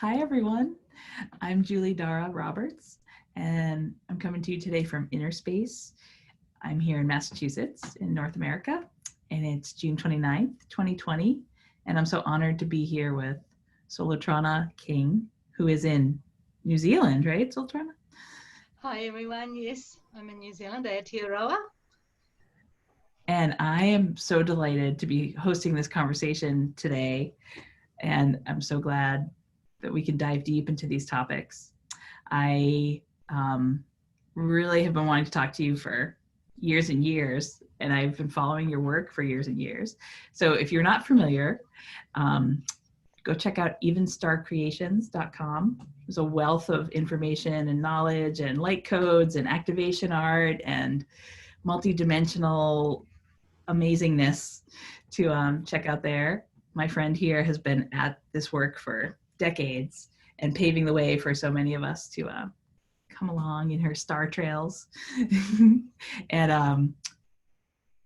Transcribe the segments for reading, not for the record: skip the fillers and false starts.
Hi, everyone. I'm Julie Dhara Roberts, and I'm coming to you today from Inner Space. I'm here in Massachusetts in North America, and it's June 29th, 2020. And I'm so honored to be here with Soluntra King, who is in New Zealand, right, Soluntra? Hi everyone, yes, I'm in New Zealand, Aotearoa. And I am so delighted to be hosting this conversation today. And I'm so glad that we can dive deep into these topics. I really have been wanting to talk to you for years and years, and I've been following your work for years and years. So if you're not familiar, go check out evenstarcreations.com. There's a wealth of information and knowledge and light codes and activation art and multi-dimensional amazingness to check out there. My friend here has been at this work for decades and paving the way for so many of us to come along in her star trails. And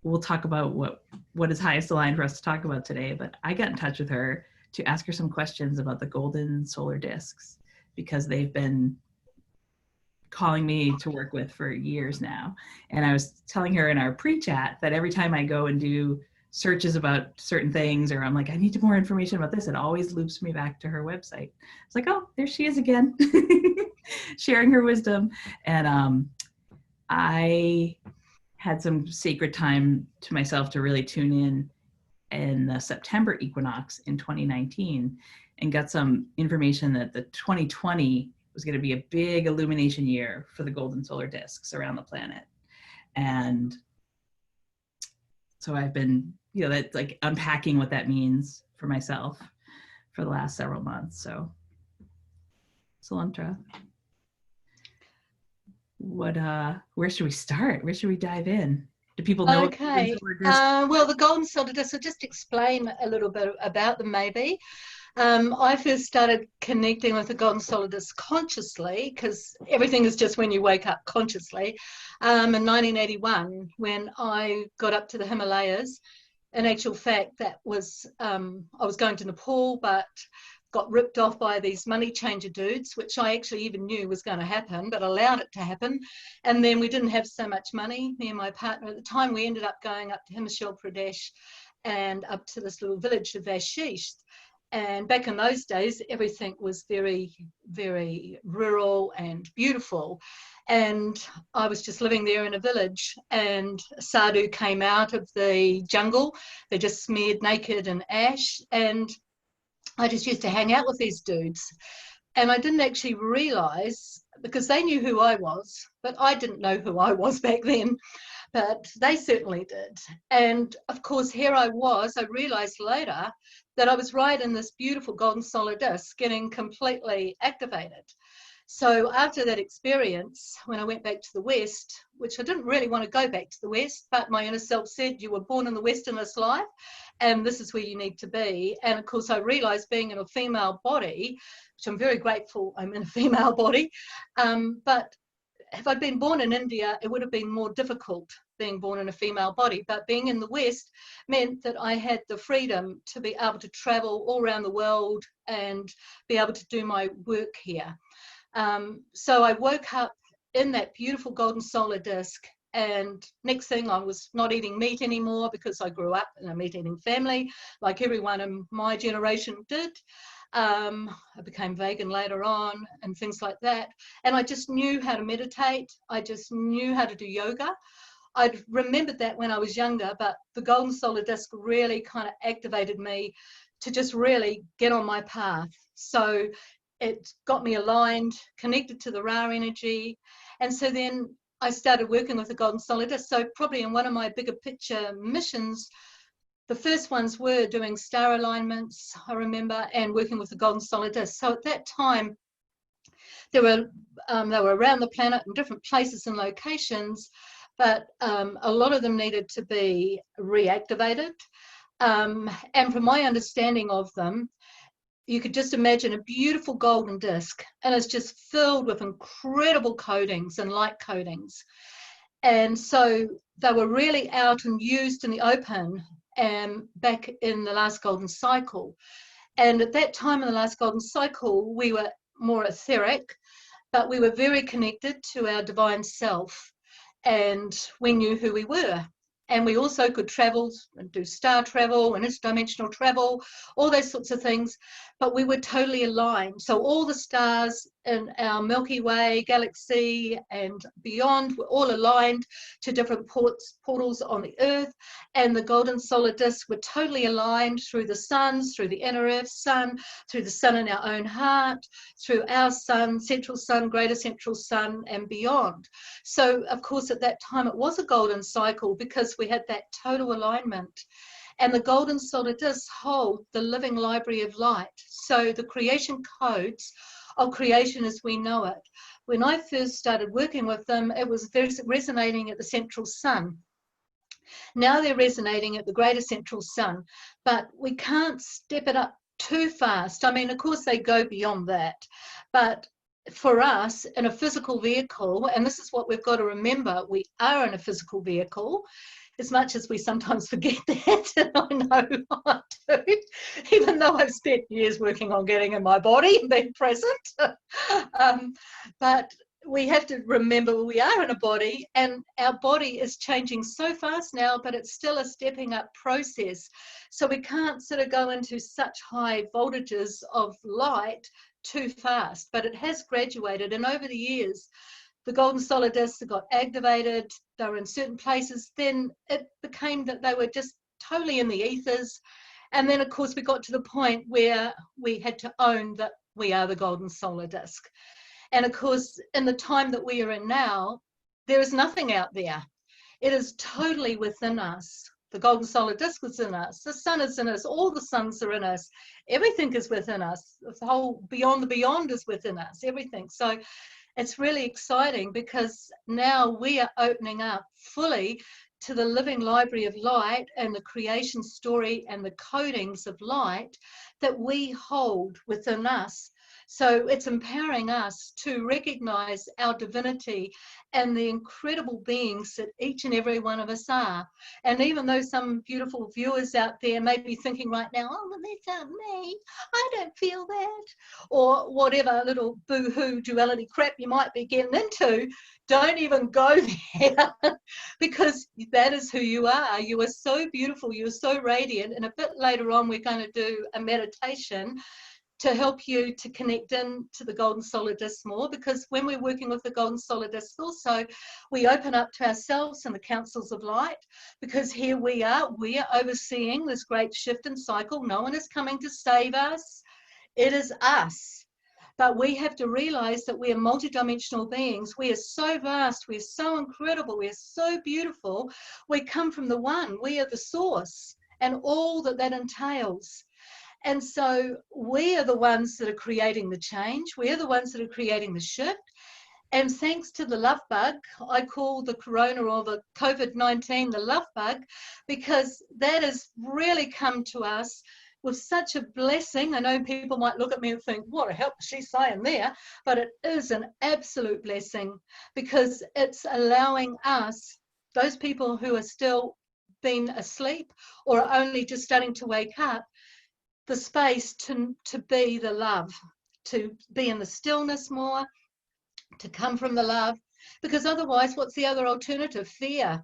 we'll talk about what is highest aligned for us to talk about today. But I got in touch with her to ask her some questions about the golden solar discs, because they've been calling me to work with for years now. And I was telling her in our pre-chat that every time I go and do searches about certain things, or I'm like, I need more information about this, it always loops me back to her website. It's like, oh, there she is again, sharing her wisdom. And I had some sacred time to myself to really tune in the September equinox in 2019 and got some information that the 2020 was going to be a big illumination year for the golden solar discs around the planet. And so I've been, that's like unpacking what that means for myself for the last several months. So, Soluntra, where should we start? Where should we dive in? Do people know what golden Okay, solar discs? well, the golden solar discs, I'll just explain a little bit about them maybe. I first started connecting with the golden solar disc consciously, because everything is just when you wake up consciously, in 1981 when I got up to the Himalayas. In actual fact, that was, I was going to Nepal, but got ripped off by these money changer dudes, which I actually even knew was going to happen, but allowed it to happen. And then we didn't have so much money, me and my partner at the time. We ended up going up to Himachal Pradesh and up to this little village of Vashish. And back in those days, everything was very, very rural and beautiful. And I was just living there in a village, and sadhu came out of the jungle. They're just smeared naked in ash. And I just used to hang out with these dudes. And I didn't actually realize, because they knew who I was, but I didn't know who I was back then. But they certainly did. And of course, here I was, I realized later that I was right in this beautiful golden solar disc getting completely activated. So after that experience, when I went back to the West, which I didn't really want to go back to the West, but my inner self said, you were born in the West in this life, and this is where you need to be. And of course, I realized being in a female body, which I'm very grateful I'm in a female body, but if I'd been born in India, it would have been more difficult being born in a female body. But being in the West meant that I had the freedom to be able to travel all around the world and be able to do my work here. So I woke up in that beautiful golden solar disc, and next thing, I was not eating meat anymore, because I grew up in a meat-eating family, like everyone in my generation did. I became vegan later on and things like that. And I just knew how to meditate. I just knew how to do yoga. I'd remembered that when I was younger, but the golden solar disc really kind of activated me to just really get on my path. So it got me aligned, connected to the Ra energy. And so then I started working with the golden solar disc. So probably in one of my bigger picture missions, the first ones were doing star alignments, I remember, and working with the golden solar disc. So at that time, they were around the planet in different places and locations, but a lot of them needed to be reactivated. And from my understanding of them, you could just imagine a beautiful golden disc, and it's just filled with incredible coatings and light coatings. And so they were really out and used in the open back in the last golden cycle. And at that time in the last golden cycle, we were more etheric, but we were very connected to our divine self, and we knew who we were. And we also could travel and do star travel and interdimensional travel, all those sorts of things, but we were totally aligned. So all the stars in our Milky Way galaxy and beyond were all aligned to different portals on the Earth, and the golden solar discs were totally aligned through the suns, through the inner Earth sun, through the sun in our own heart, through our sun, central sun, greater central sun, and beyond. So, of course, at that time, it was a golden cycle because we had that total alignment. And the golden solar discs hold the living library of light. So the creation codes of creation as we know it. When I first started working with them, it was resonating at the central sun. Now they're resonating at the greater central sun, but we can't step it up too fast. I mean, of course, they go beyond that, but for us in a physical vehicle, and this is what we've got to remember, we are in a physical vehicle, as much as we sometimes forget that, and I know I do, even though I've spent years working on getting in my body and being present. But we have to remember we are in a body, and our body is changing so fast now, but it's still a stepping up process. So we can't sort of go into such high voltages of light too fast, but it has graduated. And over the years, the golden solar discs got activated, they were in certain places, then it became that they were just totally in the ethers. And then, of course, we got to the point where we had to own that we are the golden solar disc. And of course, in the time that we are in now, there is nothing out there. It is totally within us. The golden solar disc is in us. The sun is in us. All the suns are in us. Everything is within us. The whole beyond the beyond is within us. Everything. So it's really exciting because now we are opening up fully to the living library of light and the creation story and the codings of light that we hold within us. So it's empowering us to recognize our divinity and the incredible beings that each and every one of us are. And even though some beautiful viewers out there may be thinking right now, oh, well, that's not me, I don't feel that, or whatever little boo-hoo duality crap you might be getting into, don't even go there because that is who you are. You are so beautiful, you're so radiant. And a bit later on, we're going to do a meditation to help you to connect in to the golden solar disc more, because when we're working with the golden solar disc also, we open up to ourselves and the councils of light, because here we are overseeing this great shift and cycle. No one is coming to save us. It is us. But we have to realize that we are multidimensional beings. We are so vast. We are so incredible. We are so beautiful. We come from the one. We are the source and all that that entails. And so we are the ones that are creating the change. We are the ones that are creating the shift. And thanks to the love bug, I call the corona or the COVID-19 the love bug, because that has really come to us with such a blessing. I know people might look at me and think, what the hell is she saying there? But it is an absolute blessing, because it's allowing us, those people who are still been asleep or are only just starting to wake up, the space to be the love, to be in the stillness more, to come from the love, because otherwise what's the other alternative? Fear.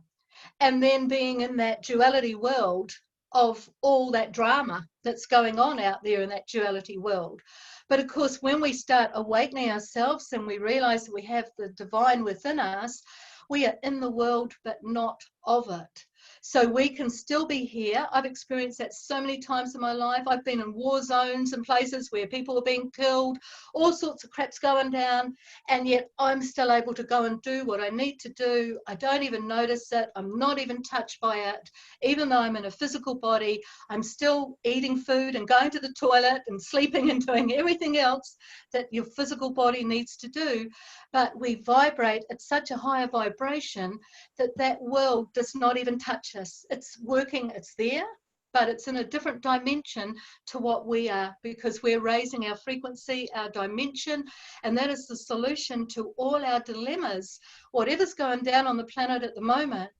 And then being in that duality world of all that drama that's going on out there in that duality world. But of course, when we start awakening ourselves and we realize that we have the divine within us, we are in the world but not of it. So we can still be here. I've experienced that so many times in my life. I've been in war zones and places where people are being killed, all sorts of crap's going down, and yet I'm still able to go and do what I need to do. I don't even notice it. I'm not even touched by it. Even though I'm in a physical body, I'm still eating food and going to the toilet and sleeping and doing everything else that your physical body needs to do. But we vibrate at such a higher vibration that that world does not even touch us. It's working, it's there, but it's in a different dimension to what we are, because we're raising our frequency, our dimension, and that is the solution to all our dilemmas. Whatever's going down on the planet at the moment,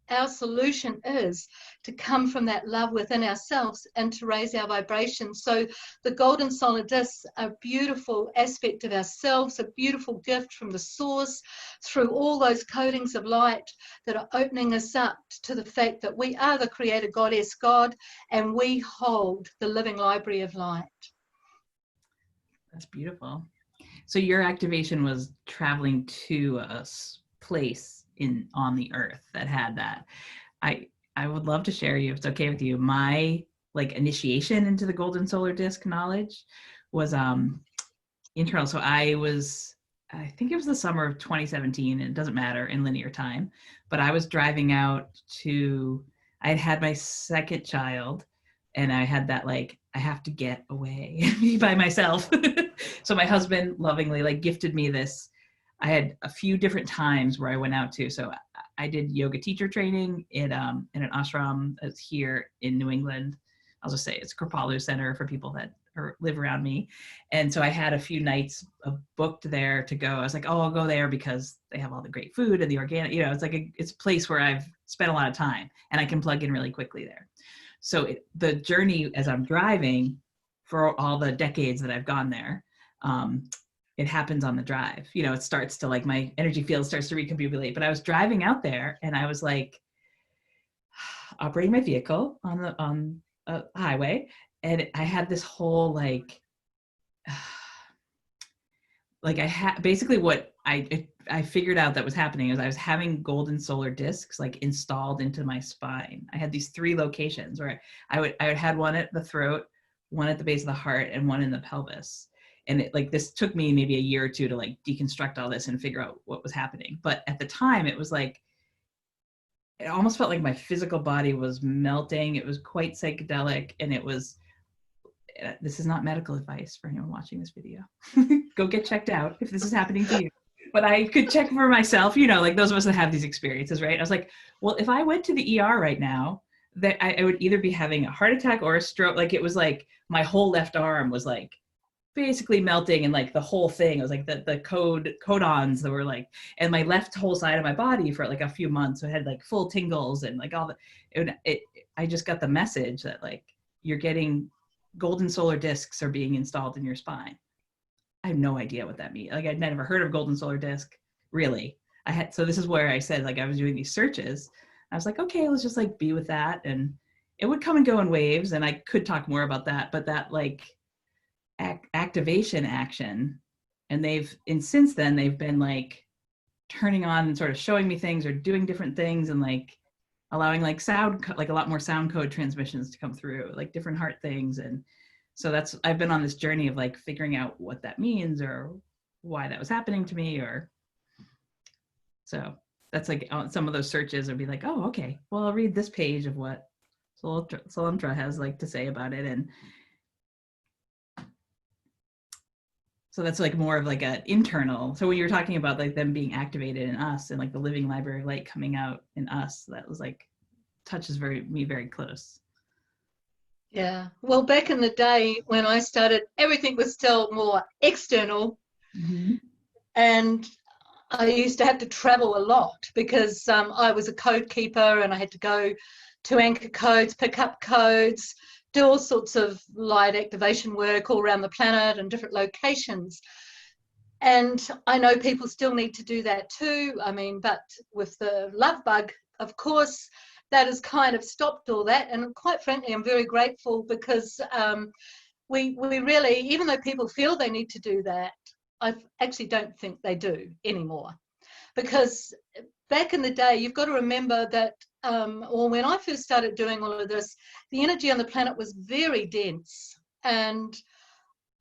our solution is to come from that love within ourselves and to raise our vibration. So the golden solar discs are a beautiful aspect of ourselves, a beautiful gift from the source through all those coatings of light that are opening us up to the fact that we are the creator goddess God, and we hold the living library of light. That's beautiful. So your activation was traveling to a place on the earth that had that. I would love to share you, if it's okay with you, my like initiation into the golden solar disc knowledge was internal. So I think it was the summer of 2017, and it doesn't matter in linear time, but I was driving out I had had my second child, and I had that like, I have to get away by myself. So my husband lovingly like gifted me this. I had a few different times where I went out to. So I did yoga teacher training in an ashram that's here in New England. I'll just say it's Kripalu Center for people that live around me. And so I had a few nights booked there to go. I was like, oh, I'll go there because they have all the great food and the organic, it's like it's a place where I've spent a lot of time and I can plug in really quickly there. So the journey as I'm driving for all the decades that I've gone there, it happens on the drive. It starts to like, my energy field starts to recombobulate. But I was driving out there and I was like operating my vehicle on a highway, and I had this whole like I had basically what I figured out that was happening is I was having golden solar discs like installed into my spine. I had these 3 locations where I had one at the throat, one at the base of the heart, and one in the pelvis. And this took me maybe a year or 2 to like deconstruct all this and figure out what was happening. But at the time it was like, it almost felt like my physical body was melting. It was quite psychedelic. And it was, this is not medical advice for anyone watching this video. Go get checked out if this is happening to you. But I could check for myself, like those of us that have these experiences, right? I was like, well, if I went to the ER right now, that I would either be having a heart attack or a stroke. Like it was like my whole left arm was like basically melting, and like the whole thing, it was like the codons that were like, and my left whole side of my body for like a few months, so I had like full tingles and like all I just got the message that like, you're getting golden solar discs are being installed in your spine. I have no idea what that means. Like I'd never heard of golden solar disc, really. So this is where I said, like, I was doing these searches. I was like, okay, let's just like be with that. And it would come and go in waves, and I could talk more about that, but that like activation action, and since then they've been like turning on and sort of showing me things or doing different things, and like allowing like sound, like a lot more sound code transmissions to come through, like different heart things. And so I've been on this journey of like figuring out what that means or why that was happening to me. Or so that's like some of those searches would be like, oh, okay, well, I'll read this page of what Soluntra has like to say about it. And so that's like more of like an internal. So when you're talking about like them being activated in us and like the living library of light coming out in us, that was like touches me very close. Yeah. Well, back in the day when I started, everything was still more external. Mm-hmm. And I used to have to travel a lot because I was a code keeper, and I had to go to anchor codes, pick up codes, do all sorts of light activation work all around the planet and different locations. And I know people still need to do that too. I mean, but with the love bug, of course, that has kind of stopped all that. And quite frankly, I'm very grateful because we really, even though people feel they need to do that, I actually don't think they do anymore. Because back in the day, you've got to remember that, or when I first started doing all of this, the energy on the planet was very dense, and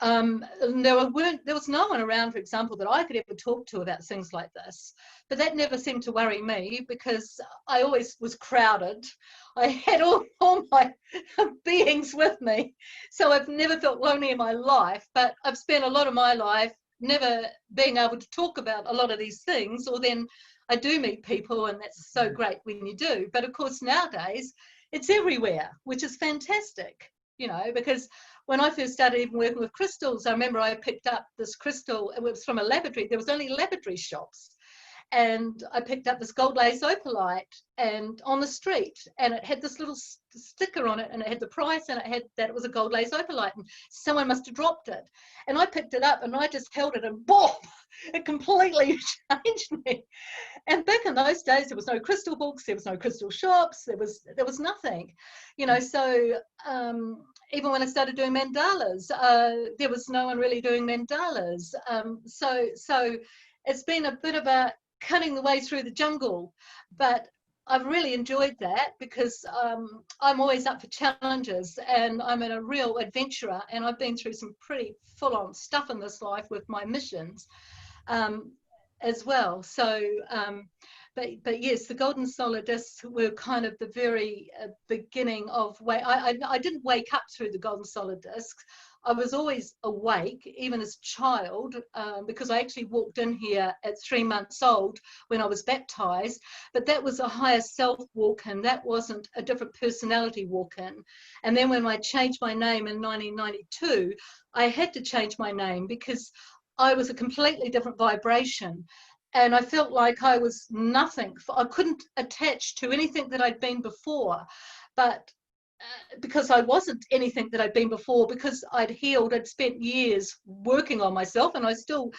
there was no one around, for example, that I could ever talk to about things like this. But that never seemed to worry me because I always was crowded. I had all my beings with me, so I've never felt lonely in my life. But I've spent a lot of my life never being able to talk about a lot of these things, or then I do meet people, and that's so great when you do. But of course, nowadays, it's everywhere, which is fantastic, because when I first started even working with crystals, I remember I picked up this crystal. It was from a laboratory. There was only laboratory shops. and I picked up this gold lace opalite and on the street, and it had this little sticker on it, and it had the price, and it had that it was a gold lace opalite, and someone must have dropped it. And I picked it up and I just held it, and boom, it completely changed me. And back in those days, there was no crystal books, there was no crystal shops, there was nothing, you know. So even when I started doing mandalas, there was no one really doing mandalas. So it's been a bit of a cutting the way through the jungle, but I've really enjoyed that because I'm always up for challenges, and I'm a real adventurer, and I've been through some pretty full-on stuff in this life with my missions as well. So but yes, the golden solar discs were kind of the very beginning of I didn't wake up through the golden solar discs. I was always awake, even as a child, because I actually walked in here at 3 months old when I was baptized, but that was a higher self walk-in. That wasn't a different personality walk-in. And then when I changed my name in 1992, I had to change my name because I was a completely different vibration. And I felt like I was nothing. I couldn't attach to anything that I'd been before, but because I wasn't anything that I'd been before, because I'd healed, I'd spent years working on myself, and I still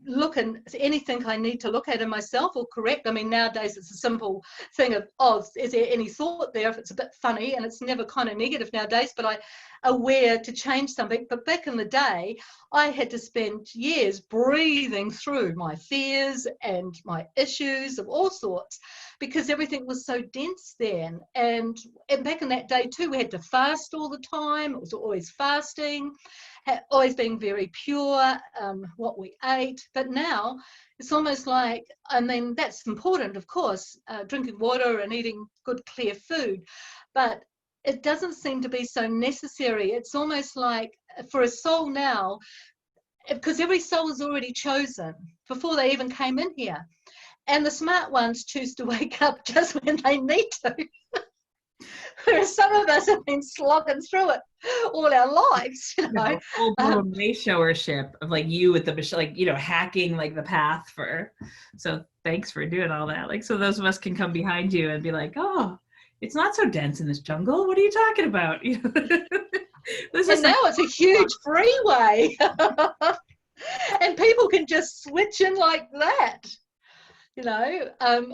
look at anything I need to look at in myself or correct. I mean, nowadays it's a simple thing of, oh, is there any thought there if it's a bit funny, and it's never kind of negative nowadays, but I'm aware to change something. But back in the day, I had to spend years breathing through my fears and my issues of all sorts, because everything was so dense then. And back in that day too, we had to fast all the time. It was always fasting, always being very pure, what we ate. But now it's almost like, I mean, that's important, of course, drinking water and eating good, clear food, but it doesn't seem to be so necessary. It's almost like for a soul now, because every soul is already chosen before they even came in here. And the smart ones choose to wake up just when they need to. Whereas some of us have been slogging through it all our lives, you know. Full-blown showership of like you with the machine, like, you know, hacking like the path for. So thanks for doing all that. Like, so those of us can come behind you and be like, oh, it's not so dense in this jungle. What are you talking about? You know? And now it's a huge freeway. And people can just switch in like that. You know,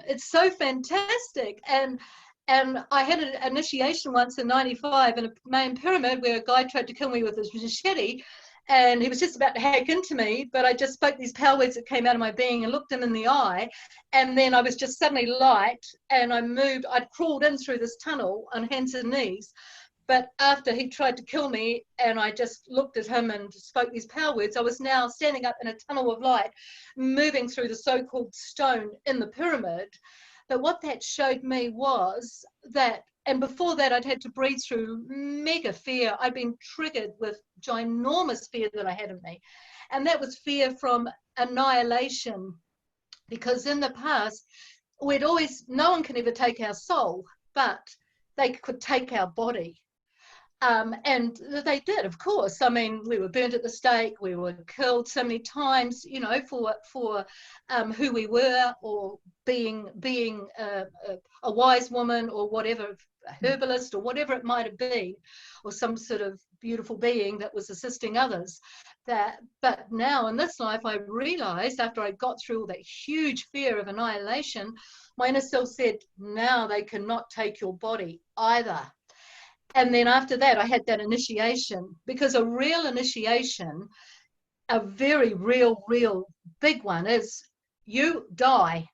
it's so fantastic. And I had an initiation once in 95 in a main pyramid where a guy tried to kill me with his machete, and he was just about to hack into me, but I just spoke these power words that came out of my being and looked him in the eye, and then I was just suddenly light, and I'd crawled in through this tunnel on hands and knees. But after he tried to kill me and I just looked at him and spoke these power words, I was now standing up in a tunnel of light, moving through the so-called stone in the pyramid. But what that showed me was that, and before that I'd had to breathe through mega fear. I'd been triggered with ginormous fear that I had in me. And that was fear from annihilation. Because in the past, no one can ever take our soul, but they could take our body. And they did, of course. I mean, we were burnt at the stake, we were killed so many times, you know, for who we were, or being a wise woman, or whatever, a herbalist, or whatever it might have been, or some sort of beautiful being that was assisting others. But now in this life, I realized, after I got through all that huge fear of annihilation, my inner self said, now they cannot take your body either. And then after that, I had that initiation, because a real initiation, a very real big one, is you die.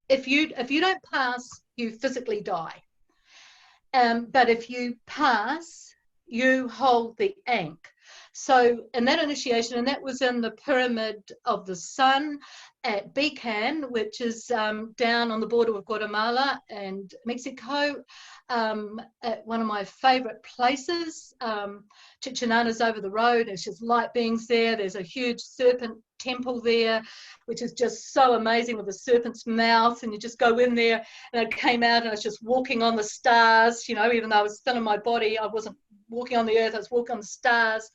If you don't pass, you physically die. But if you pass, you hold the ankh. So in that initiation, and that was in the Pyramid of the Sun at Bican, which is down on the border with Guatemala and Mexico, at one of my favorite places. Chichinana's over the road. There's just light beings there. There's a huge serpent temple there, which is just so amazing, with a serpent's mouth, and you just go in there, and I came out and I was just walking on the stars, you know, even though I was still in my body, I wasn't walking on the earth, I was walking on the stars.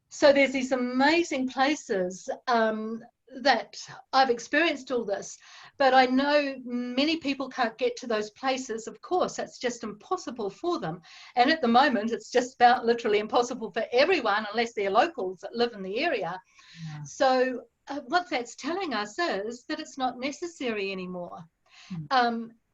So there's these amazing places that I've experienced all this, but I know many people can't get to those places. Of course, that's just impossible for them. And at the moment, it's just about literally impossible for everyone unless they're locals that live in the area. Yeah. So what that's telling us is that it's not necessary anymore.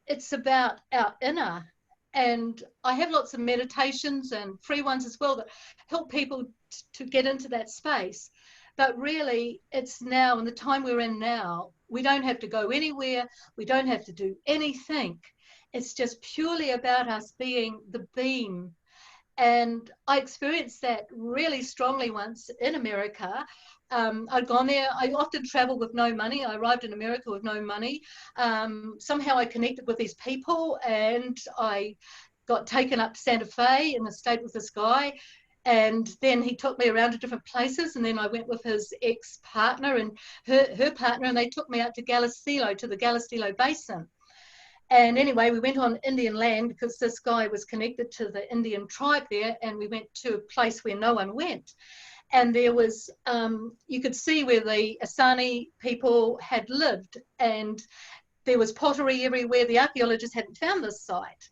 It's about our inner. And I have lots of meditations and free ones as well that help people to get into that space. But really, it's now, in the time we're in now, we don't have to go anywhere. We don't have to do anything. It's just purely about us being the beam. And I experienced that really strongly once in America. I'd gone there. I often travel with no money. I arrived in America with no money. Somehow I connected with these people, and I got taken up to Santa Fe and I stayed with this guy. And then he took me around to different places, and then I went with his ex-partner and her partner, and they took me out to Galistilo, to the Galistilo Basin. And anyway, we went on Indian land because this guy was connected to the Indian tribe there, and we went to a place where no one went. And there was, you could see where the Asani people had lived, and there was pottery everywhere. The archaeologists hadn't found this site.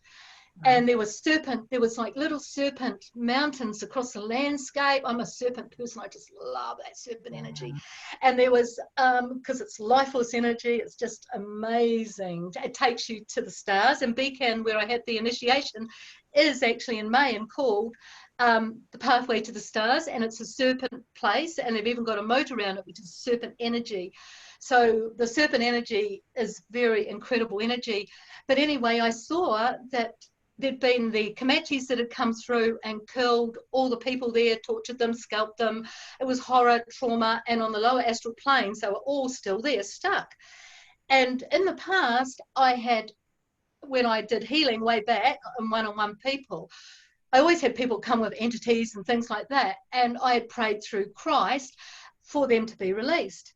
And there was like little serpent mountains across the landscape. I'm a serpent person. I just love that serpent energy. And there was, because it's lifeless energy, it's just amazing. It takes you to the stars. And Beacon, where I had the initiation, is actually in Mayan called the Pathway to the Stars. And it's a serpent place. And they've even got a moat around it, which is serpent energy. So the serpent energy is very incredible energy. But anyway, I saw that there'd been the Comanches that had come through and killed all the people there, tortured them, scalped them. It was horror, trauma, and on the lower astral planes, they were all still there, stuck. And in the past, I had, when I did healing way back on one-on-one people, I always had people come with entities and things like that. And I had prayed through Christ for them to be released.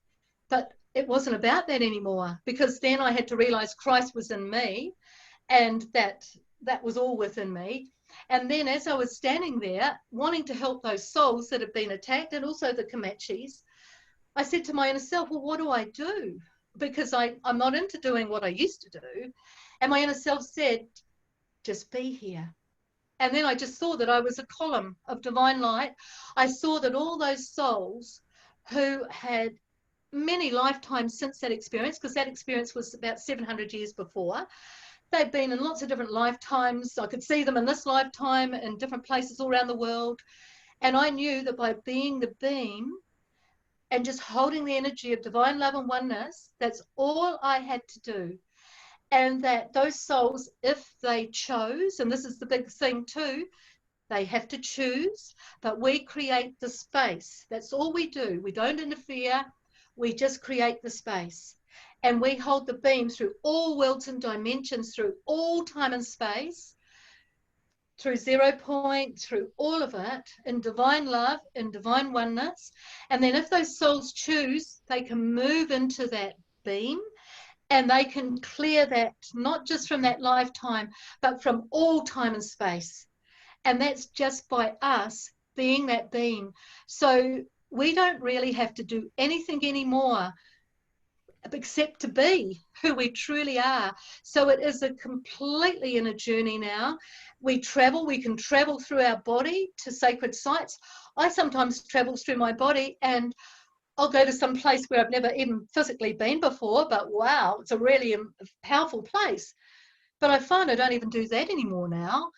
But it wasn't about that anymore, because then I had to realize Christ was in me, and that was all within me. And then as I was standing there wanting to help those souls that had been attacked, and also the Comanches, I said to my inner self, well, what do I do? Because I'm not into doing what I used to do. And my inner self said, just be here. And then I just saw that I was a column of divine light. I saw that all those souls who had many lifetimes since that experience, because that experience was about 700 years before, they'd been in lots of different lifetimes. I could see them in this lifetime in different places all around the world. And I knew that by being the beam and just holding the energy of divine love and oneness, that's all I had to do. And that those souls, if they chose, and this is the big thing too, they have to choose, but we create the space. That's all we do. We don't interfere. We just create the space. And we hold the beam through all worlds and dimensions, through all time and space, through 0 point, through all of it, in divine love, in divine oneness. And then if those souls choose, they can move into that beam, and they can clear that, not just from that lifetime, but from all time and space. And that's just by us being that beam. So we don't really have to do anything anymore except to be who we truly are. So it is a completely inner journey now. We can travel through our body to sacred sites. I sometimes travel through my body, and I'll go to some place where I've never even physically been before, but wow, it's a really powerful place. But I find I don't even do that anymore now.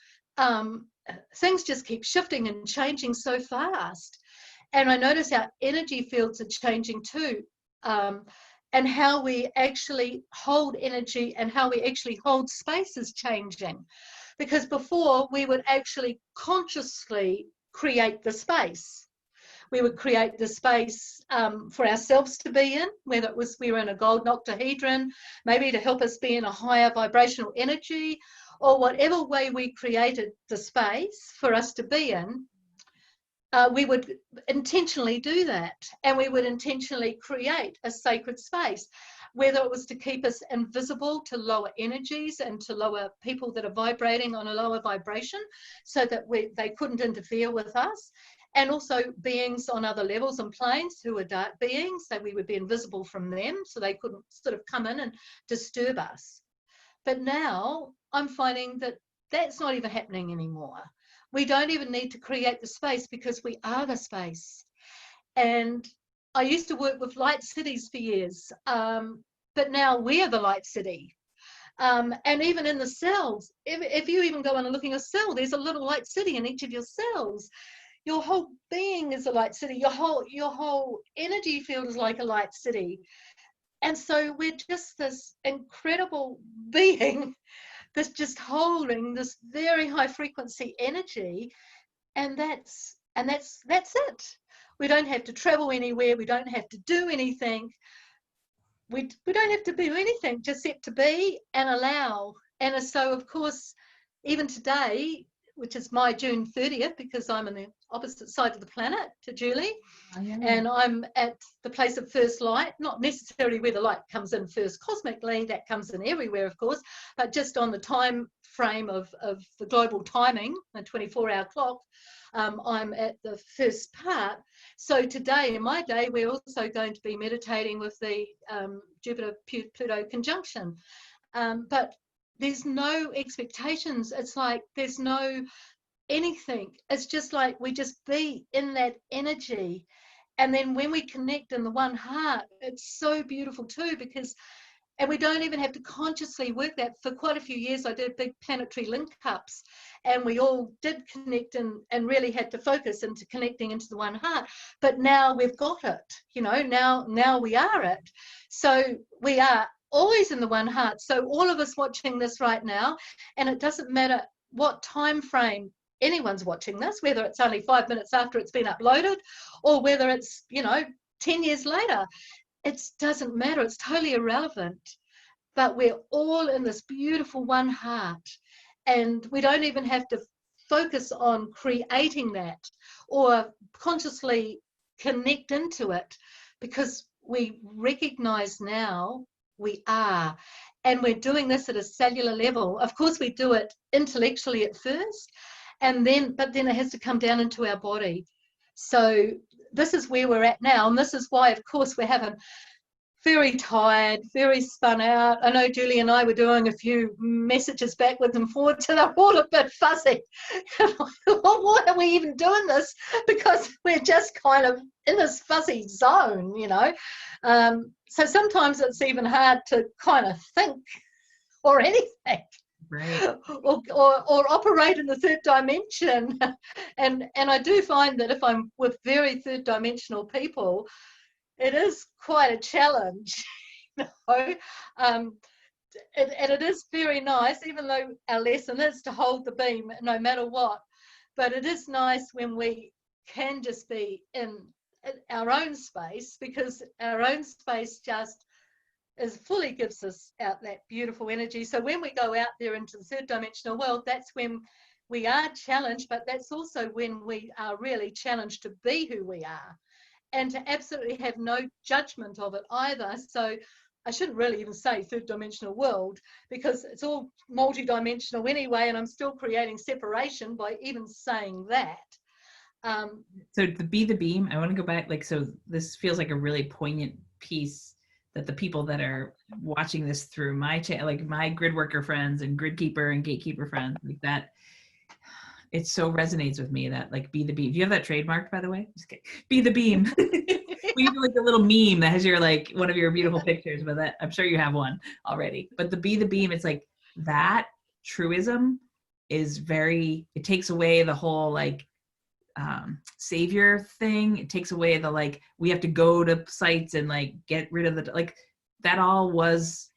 Things just keep shifting and changing so fast. And I notice our energy fields are changing too. And how we actually hold energy and how we actually hold space is changing. Because before, we would actually consciously create the space. We would create the space for ourselves to be in, whether it was we were in a gold octahedron, maybe to help us be in a higher vibrational energy, or whatever way we created the space for us to be in. We would intentionally do that, and we would intentionally create a sacred space, whether it was to keep us invisible to lower energies and to lower people that are vibrating on a lower vibration, so that they couldn't interfere with us. and also beings on other levels and planes who are dark beings, so we would be invisible from them, so they couldn't sort of come in and disturb us. But now I'm finding that that's not even happening anymore. We don't even need to create the space because we are the space. And I used to work with light cities for years, but now we are the light city. And even in the cells, if you even go in and look in a cell, there's a little light city in each of your cells. Your whole being is a light city. Your whole energy field is like a light city. And so we're just this incredible being that's just holding this very high frequency energy, and that's it. We don't have to travel anywhere. We don't have to do anything. We don't have to do anything, just set to be and allow. And so, of course, even today, which is my June 30th, because I'm on the opposite side of the planet to Julie, and I'm at the place of first light, not necessarily where the light comes in first cosmically, that comes in everywhere, of course, but just on the time frame of the global timing, the 24-hour clock, I'm at the first part. So today, in my day, we're also going to be meditating with the Jupiter-Pluto conjunction. But there's no expectations. It's like there's no anything. It's just like we just be in that energy. And then when we connect in the one heart, it's so beautiful too, because, and we don't even have to consciously work that. For quite a few years, I did big planetary link-ups, and we all did connect and really had to focus into connecting into the one heart. But now we've got it, you know, now we are it. So we are always in the one heart. So all of us watching this right now, and it doesn't matter what time frame anyone's watching this, whether it's only 5 minutes after it's been uploaded or whether it's, you know, 10 years later, it doesn't matter. It's totally irrelevant. But we're all in this beautiful one heart, and we don't even have to focus on creating that or consciously connect into it, because we recognize now we are. And we're doing this at a cellular level. Of course, we do it intellectually at first, but then it has to come down into our body. So this is where we're at now. And this is why, of course, we're having very tired, very spun out. I know Julie and I were doing a few messages backwards and forwards, and they're all a bit fuzzy. Why are we even doing this? Because we're just kind of in this fuzzy zone, you know. So sometimes it's even hard to kind of think or anything. Right. Or operate in the third dimension. And I do find that if I'm with very third dimensional people, it is quite a challenge, you know. And it is very nice, even though our lesson is to hold the beam no matter what. But it is nice when we can just be in our own space, because our own space just fully gives us out that beautiful energy. So when we go out there into the third dimensional world, that's when we are challenged, but that's also when we are really challenged to be who we are, and to absolutely have no judgment of it either. So I shouldn't really even say third dimensional world, because it's all multi-dimensional anyway, and I'm still creating separation by even saying that. So to be the beam, I want to go back, like, so this feels like a really poignant piece that the people that are watching this through my channel, like my grid worker friends and grid keeper and gatekeeper friends, like that, it so resonates with me that, like, be the beam. Do you have that trademarked, by the way? Just kidding. Be the beam. We do like a little meme that has your, like, one of your beautiful pictures, but that, I'm sure you have one already. But the be the beam, it's like that truism is very, it takes away the whole like savior thing. It takes away the, like, we have to go to sites and like get rid of the, like, that all was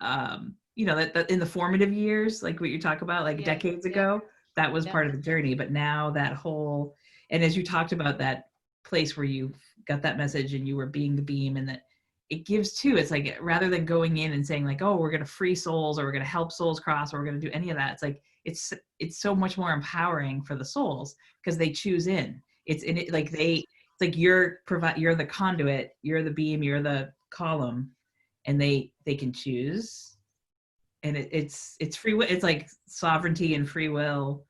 you know, that in the formative years, like what you talk about, like decades ago, that was part of the journey. But now that whole, and as you talked about that place where you got that message and you were being the beam, and that it gives too, it's like, rather than going in and saying like, oh, we're going to free souls, or we're going to help souls cross, or we're going to do any of that, it's like, it's so much more empowering for the souls, because they choose in. It's in it, like it's like you're the conduit, you're the beam, you're the column, and they can choose. And it's free will. It's like sovereignty and free will.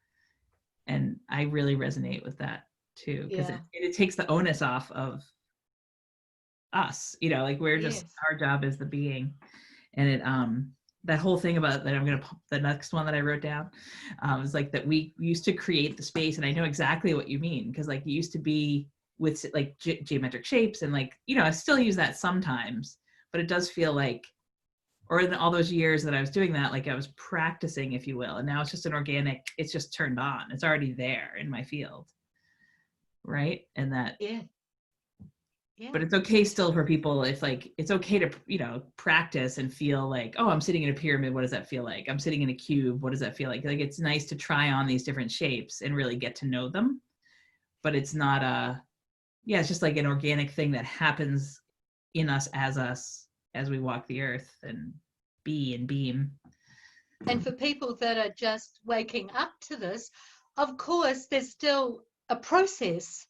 And I really resonate with that too, because Yeah. it takes the onus off of us, you know, like we're just, Yes. our job is the being. And it that whole thing about that, I'm gonna, the next one that I wrote down is like that we used to create the space, and I know exactly what you mean, because like it used to be with like geometric shapes, and like, you know, I still use that sometimes, but it does feel like, or in all those years that I was doing that, like I was practicing, if you will, and now it's just an organic, it's just turned on, it's already there in my field, right? And that, Yeah. Yeah. but it's okay still for people, if like, it's okay to, you know, practice and feel like, oh, I'm sitting in a pyramid, what does that feel like? I'm sitting in a cube, what does that feel like? Like, it's nice to try on these different shapes and really get to know them, but it's not a, yeah, it's just like an organic thing that happens in us as we walk the earth and be and beam. And for people that are just waking up to this, of course, there's still a process.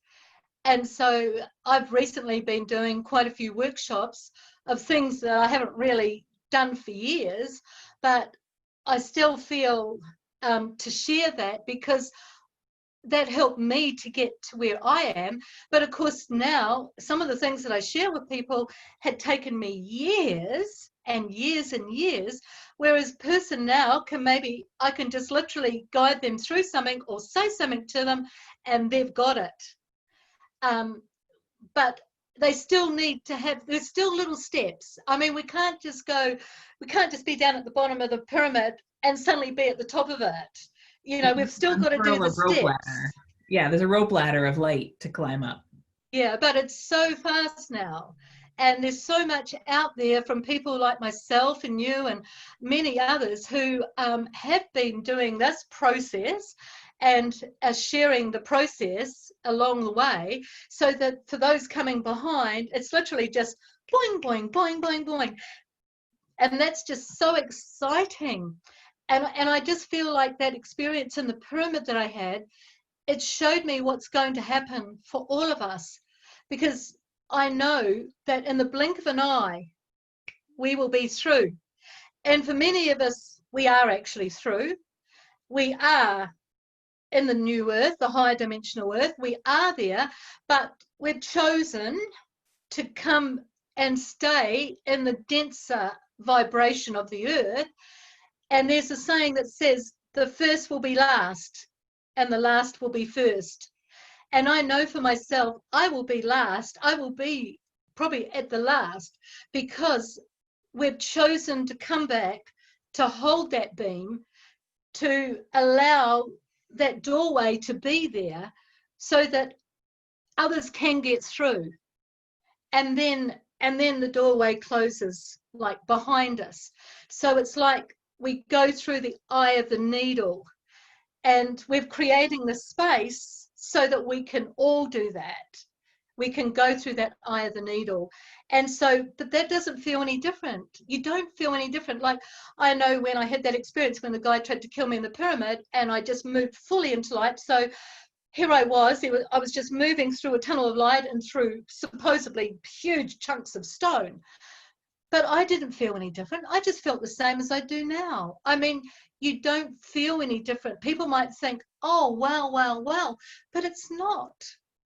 And so I've recently been doing quite a few workshops of things that I haven't really done for years, but I still feel to share that, because that helped me to get to where I am. But of course, now some of the things that I share with people had taken me years and years and years, whereas person now can, maybe I can just literally guide them through something or say something to them and they've got it. But they still need to have, there's still little steps. I mean, we can't just be down at the bottom of the pyramid and suddenly be at the top of it. You know, we've still got to do the steps. Ladder. Yeah, there's a rope ladder of light to climb up. Yeah, but it's so fast now. And there's so much out there from people like myself and you and many others who have been doing this process and are sharing the process along the way, so that for those coming behind, it's literally just boing, boing, boing, boing, boing. And that's just so exciting. And I just feel like that experience in the pyramid that I had, it showed me what's going to happen for all of us, because I know that in the blink of an eye, we will be through. And for many of us, we are actually through. We are in the new earth, the higher dimensional earth. We are there, but we've chosen to come and stay in the denser vibration of the earth. And there's a saying that says, the first will be last and the last will be first. And I know for myself, I will be last. I will be probably at the last, because we've chosen to come back, to hold that beam, to allow that doorway to be there so that others can get through. And then the doorway closes like behind us. So it's like we go through the eye of the needle, and we're creating the space so that we can all do that. We can go through that eye of the needle. And so, but that doesn't feel any different. You don't feel any different. Like, I know when I had that experience when the guy tried to kill me in the pyramid, and I just moved fully into light. So here I was just moving through a tunnel of light and through supposedly huge chunks of stone. But I didn't feel any different. I just felt the same as I do now. I mean, you don't feel any different. People might think, oh, wow, wow, wow. But it's not.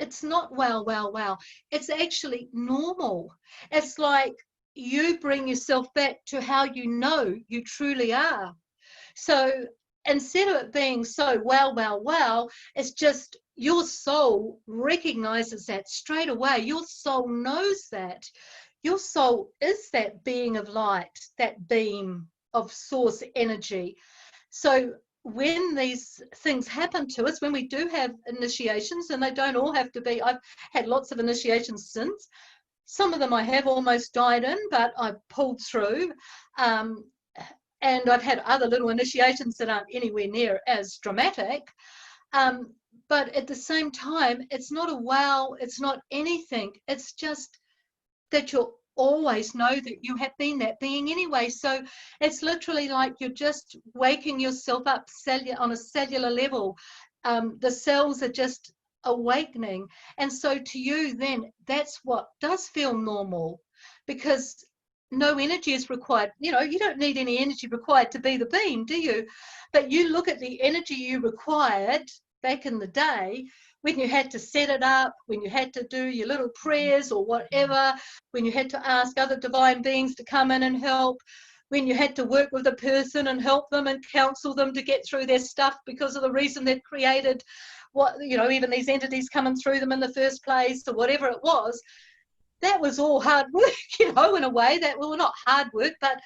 It's not wow, wow, wow. It's actually normal. It's like you bring yourself back to how you know you truly are. So instead of it being so wow, wow, wow, it's just your soul recognizes that straight away. Your soul knows that. Your soul is that being of light, that beam of source energy. So when these things happen to us, when we do have initiations, and they don't all have to be, I've had lots of initiations since. Some of them I have almost died in, but I've pulled through. And I've had other little initiations that aren't anywhere near as dramatic. But at the same time, it's not a wow, it's not anything. It's just that you'll always know that you have been that being anyway. So it's literally like you're just waking yourself up on a cellular level. The cells are just awakening. And so to you then, that's what does feel normal, because no energy is required. You know, you don't need any energy required to be the beam, do you? But you look at the energy you required back in the day when you had to set it up, when you had to do your little prayers or whatever, when you had to ask other divine beings to come in and help, when you had to work with a person and help them and counsel them to get through their stuff because of the reason they'd created what, you know, even these entities coming through them in the first place or whatever it was, that was all hard work, you know, in a way. That, well, not hard work, but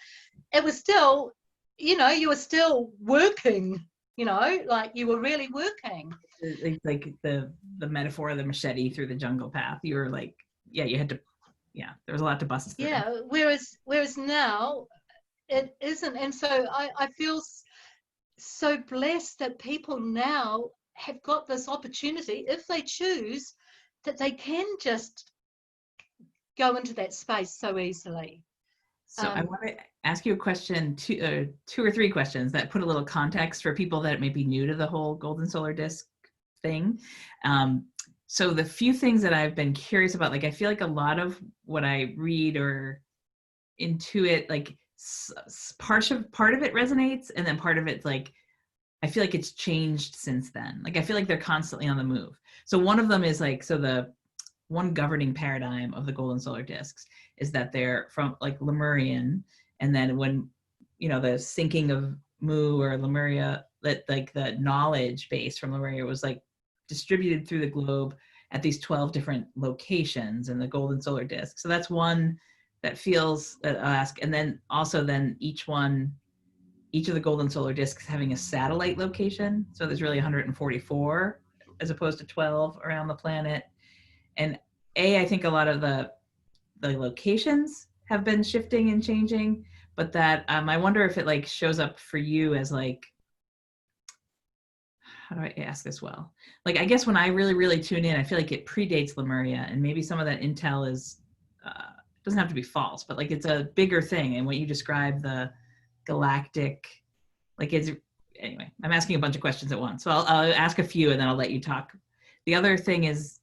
it was still, you know, you were still working, you know, like you were really working. It's like the metaphor of the machete through the jungle path. You were like, yeah, you had to, yeah, there was a lot to bust through. Yeah, whereas now it isn't. And so I feel so blessed that people now have got this opportunity, if they choose, that they can just go into that space so easily. So I want to ask you a question, two or three questions that put a little context for people that may be new to the whole golden solar disk thing. So the few things that I've been curious about, like I feel like a lot of what I read or intuit, like part of it resonates, and then part of it's like, I feel like it's changed since then. Like I feel like they're constantly on the move. So one of them is like, so the one governing paradigm of the golden solar discs is that they're from like Lemurian, and then when, you know, the sinking of Mu or Lemuria, that like the knowledge base from Lemuria was like distributed through the globe at these 12 different locations in the golden solar disk. So that's one that feels that I'll ask. And then also then each of the golden solar disks having a satellite location. So there's really 144 as opposed to 12 around the planet. And I think a lot of the locations have been shifting and changing, but that I wonder if it like shows up for you as like, how do I ask this well? Like, I guess when I really, really tune in, I feel like it predates Lemuria, and maybe some of that intel is, doesn't have to be false, but like it's a bigger thing. And what you describe, the galactic, like it's, anyway, I'm asking a bunch of questions at once. So I'll ask a few and then I'll let you talk. The other thing is,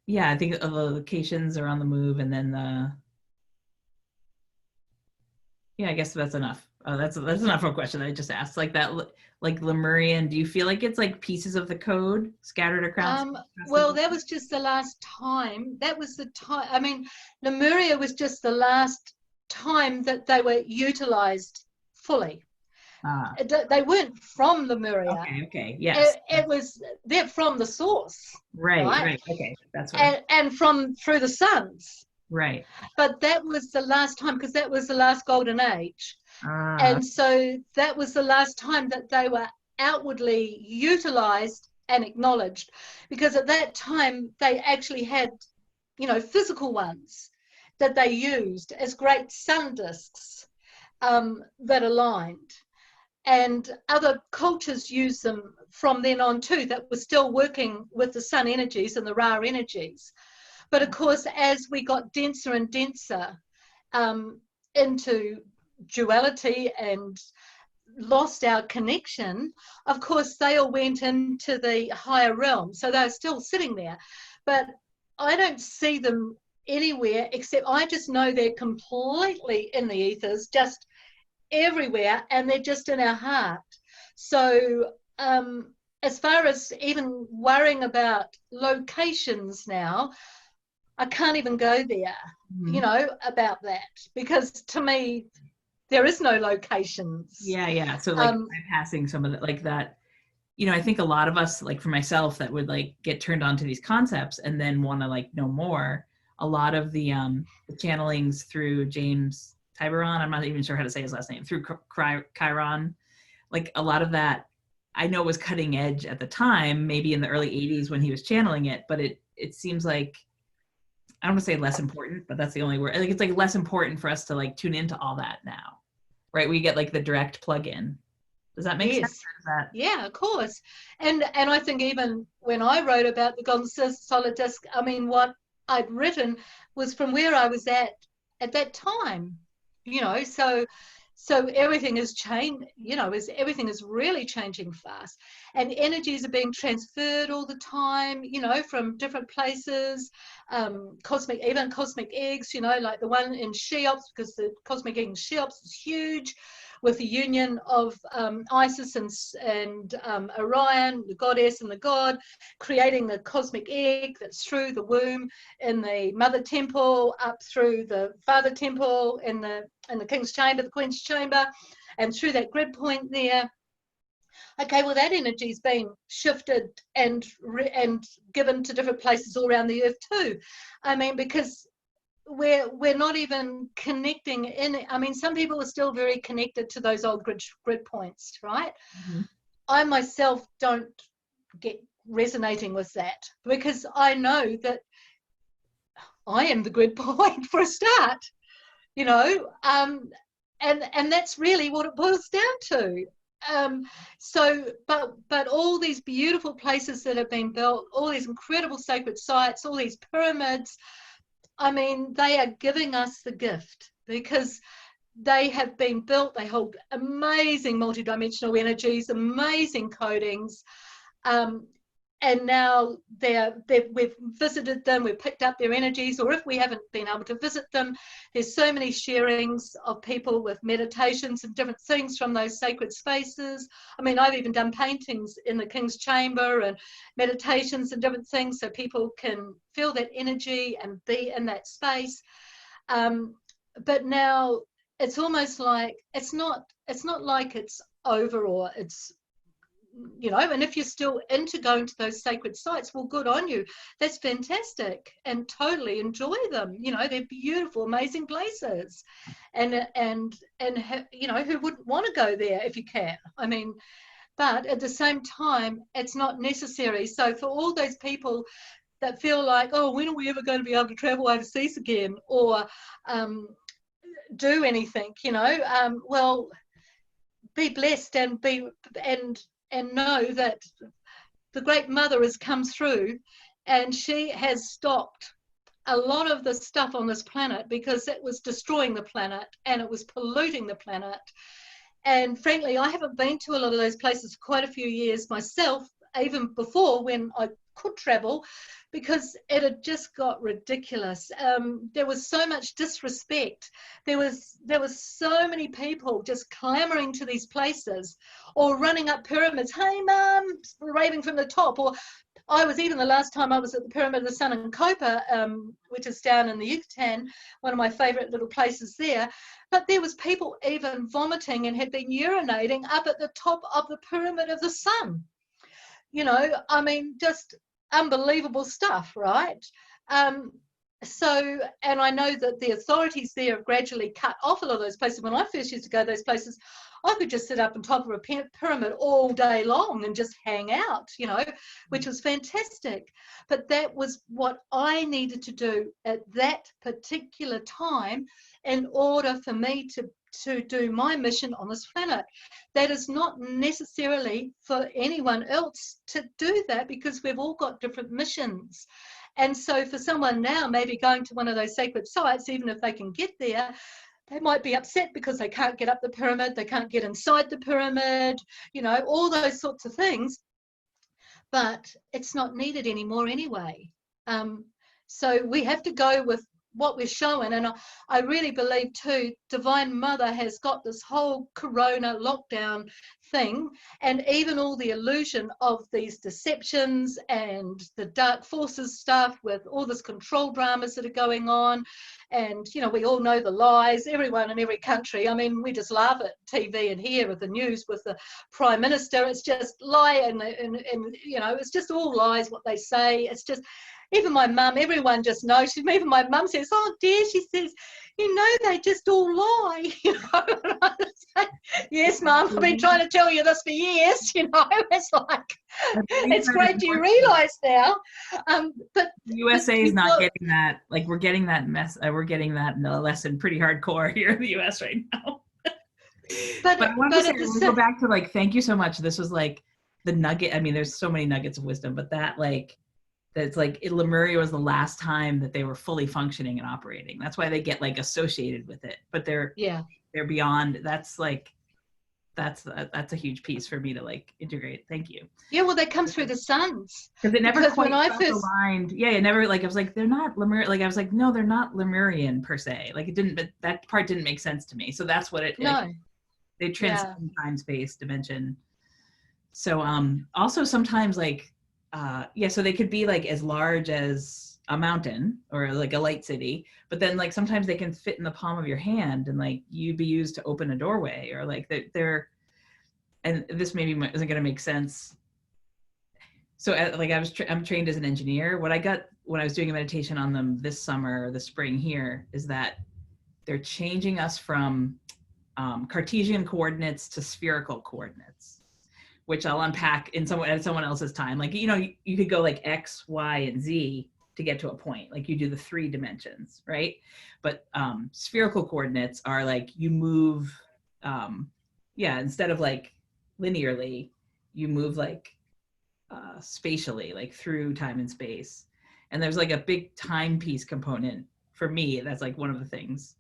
yeah, I think the locations are on the move, and then yeah, I guess that's enough. That's enough for a question that I just asked. Like that, like Lemurian, do you feel like it's like pieces of the code scattered across? Well, that was just the last time. That was the time. I mean, Lemuria was just the last time that they were utilized fully. They weren't from Lemuria. Okay, yes. They're from the source. Right. Okay, that's right. And from through the suns. Right. But that was the last time, because that was the last golden age. And so that was the last time that they were outwardly utilized and acknowledged, because at that time they actually had, you know, physical ones that they used as great sun discs that aligned. And other cultures use them from then on too, that were still working with the sun energies and the Ra energies. But of course, as we got denser and denser into duality and lost our connection, of course, they all went into the higher realm. So they're still sitting there. But I don't see them anywhere, except I just know they're completely in the ethers, just everywhere, and they're just in our heart. So as far as even worrying about locations now, I can't even go there, you know, about that, because to me, there is no locations. Yeah. So like bypassing some of that, like that, you know, I think a lot of us, like for myself, that would like get turned on to these concepts and then want to like know more. A lot of the channelings through James Tiburon, I'm not even sure how to say his last name, through Chiron, like a lot of that I know was cutting edge at the time, maybe in the early 80s when he was channeling it, but it seems like, I don't want to say less important, but that's the only word. Like it's like less important for us to like tune into all that now, right? We get like the direct plug-in. Does that make sense? Yeah, of course. And I think even when I wrote about the golden solar disk, I mean, what I'd written was from where I was at that time, you know. So everything has changed, you know, everything is really changing fast. and energies are being transferred all the time, you know, from different places, even cosmic eggs, you know, like the one in Cheops, because the cosmic egg in Cheops is huge, with the union of Isis and Orion, the goddess and the god, creating the cosmic egg that's through the womb in the mother temple, up through the father temple, in the king's chamber, the queen's chamber, and through that grid point there. Okay, well, that energy's been shifted and given to different places all around the earth too. I mean, because we're not even connecting in. I mean, some people are still very connected to those old grid points, right? Mm-hmm. I myself don't get resonating with that, because I know that I am the grid point for a start, you know, and that's really what it boils down to. But all these beautiful places that have been built, all these incredible sacred sites, all these pyramids, I mean, they are giving us the gift, because they have been built, they hold amazing multidimensional energies, amazing codings, and now we've visited them, we've picked up their energies, or if we haven't been able to visit them, there's so many sharings of people with meditations and different things from those sacred spaces. I mean, I've even done paintings in the King's Chamber and meditations and different things, so people can feel that energy and be in that space. But now it's almost like it's not like it's over, or it's, you know, and if you're still into going to those sacred sites, well, good on you. That's fantastic, and totally enjoy them. You know, they're beautiful, amazing places, and you know, who wouldn't want to go there if you can? I mean, but at the same time, it's not necessary. So for all those people that feel like, oh, when are we ever going to be able to travel overseas again, or do anything, you know, well, be blessed and know that the Great Mother has come through, and she has stopped a lot of the stuff on this planet, because it was destroying the planet and it was polluting the planet. And frankly, I haven't been to a lot of those places for quite a few years myself, even before when I could travel, because it had just got ridiculous. There was so much disrespect. There was so many people just clamoring to these places, or running up pyramids, hey mum, raving from the top. Or I was, even the last time I was at the Pyramid of the Sun in Copa, which is down in the Yucatan, one of my favorite little places there, but there was people even vomiting and had been urinating up at the top of the Pyramid of the Sun. You know, I mean, just unbelievable stuff, right? So, and I know that the authorities there have gradually cut off a lot of those places. When I first used to go to those places, I could just sit up on top of a pyramid all day long and just hang out, you know, which was fantastic. But that was what I needed to do at that particular time in order for me to do my mission on this planet. That is not necessarily for anyone else to do that, because we've all got different missions. And so for someone now maybe going to one of those sacred sites, even if they can get there, they might be upset because they can't get up the pyramid, they can't get inside the pyramid, you know, all those sorts of things. But it's not needed anymore anyway. So we have to go with what we're showing. And I really believe too, Divine Mother has got this whole corona lockdown thing, and even all the illusion of these deceptions and the dark forces stuff with all this control dramas that are going on. And, you know, we all know the lies, everyone in every country. I mean, we just laugh at TV and hear with the news with the Prime Minister. It's just lie, and you know, it's just all lies what they say. It's just, even my mum, everyone just knows. Even my mum says, oh dear, she says, you know, they just all lie. You know, and I say, yes, mum, I've been trying to tell you this for years. You know, it's like, it's great you realise now. But the USA is not getting that. Like, we're getting that lesson pretty hardcore here in the US right now. But I want to say, we'll go back to, like, thank you so much. This was like the nugget. I mean, there's so many nuggets of wisdom, but that, like, that's like, Lemuria was the last time that they were fully functioning and operating. That's why they get, like, associated with it, but they're beyond. That's that's a huge piece for me to like integrate. Thank you. Yeah, well, they come through the suns. Because it never quite when I felt first aligned. Yeah, it never, like, I was like, they're not Lemurian. Like, I was like, no, they're not Lemurian per se. Like, it didn't, but that part didn't make sense to me. So that's what no, they transcend time, space, dimension. So also sometimes like yeah, so they could be like as large as a mountain or like a light city, but then like sometimes they can fit in the palm of your hand and like you be used to open a doorway, or like they're and this maybe isn't going to make sense. So like I'm trained as an engineer. What I got when I was doing a meditation on them this summer or the spring here is that they're changing us from Cartesian coordinates to spherical coordinates, which I'll unpack in someone else's time. Like, you know, you could go like X, Y, and Z to get to a point. Like you do the 3 dimensions, right? But spherical coordinates are like you move, instead of like linearly, you move like spatially, like through time and space. And there's like a big timepiece component for me. That's like one of the things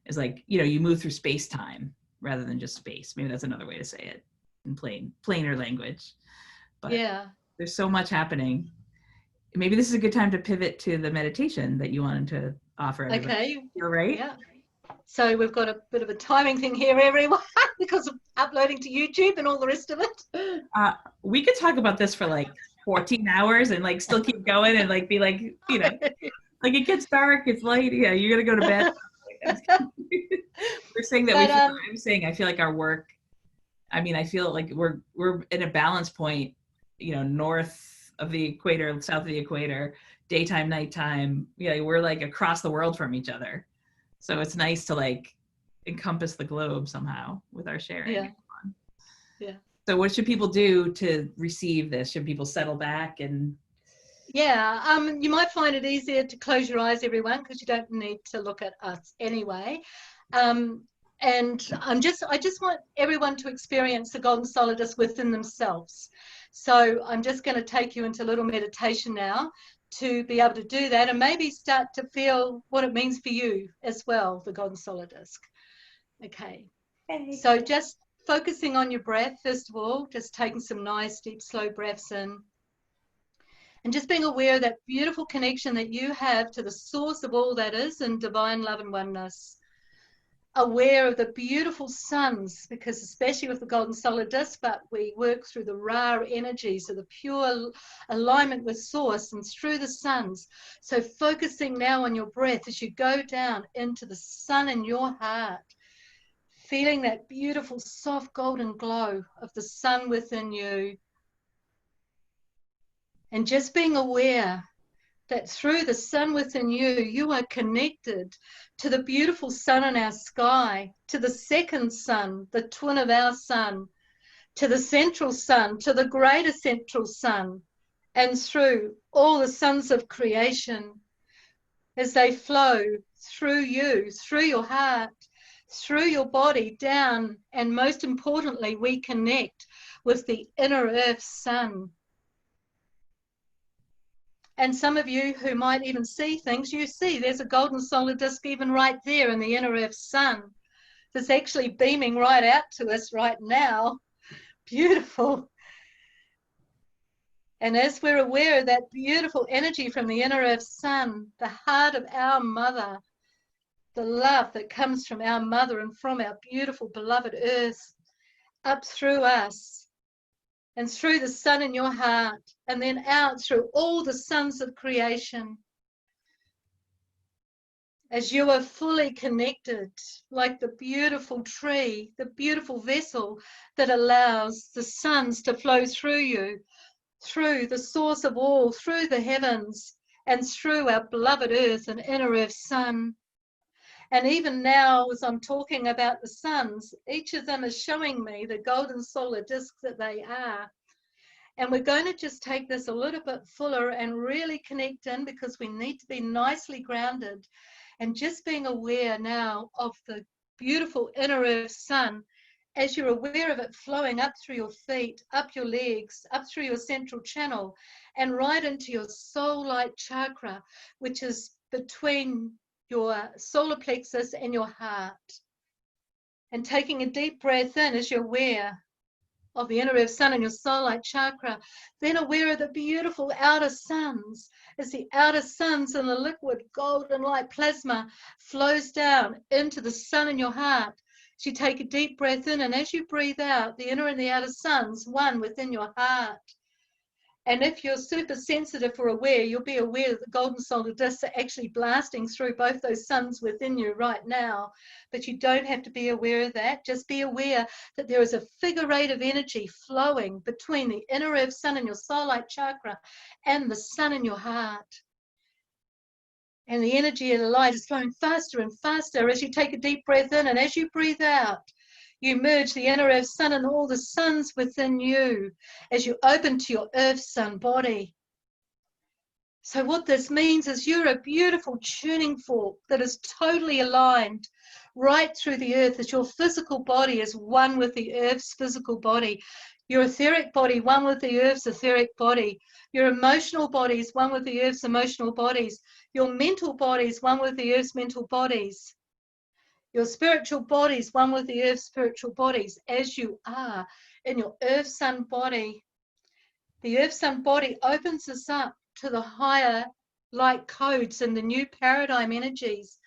is like, you know, you move through space time rather than just space. Maybe that's another way to say it in plainer language. But yeah. there's so much happening. Maybe this is a good time to pivot to the meditation that you wanted to offer everybody. Okay. You're right. Yeah. So we've got a bit of a timing thing here, everyone, because of uploading to YouTube and all the rest of it. We could talk about this for like 14 hours and like still keep going and like be like, you know, like it gets dark, it's light. Yeah, you're gonna go to bed. We're saying that I'm saying I feel like our work. I mean, I feel like we're in a balance point, you know, north of the equator, south of the equator, daytime, nighttime. Yeah, we're like across the world from each other. So it's nice to like encompass the globe somehow with our sharing. Yeah. Yeah. So what should people do to receive this? Should people settle back and? Yeah, you might find it easier to close your eyes, everyone, because you don't need to look at us anyway. And I just want everyone to experience the golden solidus within themselves. So I'm just going to take you into a little meditation now to be able to do that and maybe start to feel what it means for you as well, the golden solidus. Okay. So just focusing on your breath, first of all, just taking some nice, deep, slow breaths in. And just being aware of that beautiful connection that you have to the source of all that is in divine love and oneness. Aware of the beautiful suns, because especially with the golden solidus, but we work through the raw energies of the pure alignment with source and through the suns. So focusing now on your breath as you go down into the sun in your heart, feeling that beautiful soft golden glow of the sun within you. And just being aware that through the sun within you, you are connected to the beautiful sun in our sky, to the second sun, the twin of our sun, to the central sun, to the greater central sun, and through all the suns of creation as they flow through you, through your heart, through your body, down, and most importantly, we connect with the inner earth sun. And some of you who might even see things, you see there's a golden solar disk even right there in the inner earth sun that's actually beaming right out to us right now. Beautiful. And as we're aware of that beautiful energy from the inner earth sun, the heart of our mother, the love that comes from our mother and from our beautiful beloved earth, up through us, and through the sun in your heart, and then out through all the suns of creation. As you are fully connected, like the beautiful tree, the beautiful vessel that allows the suns to flow through you, through the source of all, through the heavens, and through our beloved earth and inner earth sun. And even now, as I'm talking about the suns, each of them is showing me the golden solar disk that they are. And we're going to just take this a little bit fuller and really connect in, because we need to be nicely grounded. And just being aware now of the beautiful inner earth sun, as you're aware of it flowing up through your feet, up your legs, up through your central channel, and right into your soul light chakra, which is between your solar plexus and your heart. And taking a deep breath in as you're aware of the inner earth sun and your soul light chakra, then aware of the beautiful outer suns as the outer suns and the liquid golden light plasma flows down into the sun in your heart. As you take a deep breath in, and as you breathe out, the inner and the outer suns, one within your heart. And if you're super sensitive or aware, you'll be aware that the golden solar discs are actually blasting through both those suns within you right now. But you don't have to be aware of that. Just be aware that there is a figure eight of energy flowing between the inner earth sun in your soul light chakra and the sun in your heart. And the energy of the light is flowing faster and faster as you take a deep breath in, and as you breathe out, you merge the inner earth sun and all the suns within you as you open to your earth sun body. So what this means is you're a beautiful tuning fork that is totally aligned right through the earth, as your physical body is one with the earth's physical body. Your etheric body, one with the earth's etheric body. Your emotional bodies, one with the earth's emotional bodies. Your mental bodies, one with the earth's mental bodies. Your spiritual bodies, one with the earth's spiritual bodies, as you are in your earth sun body. The earth sun body opens us up to the higher light codes and the new paradigm energies,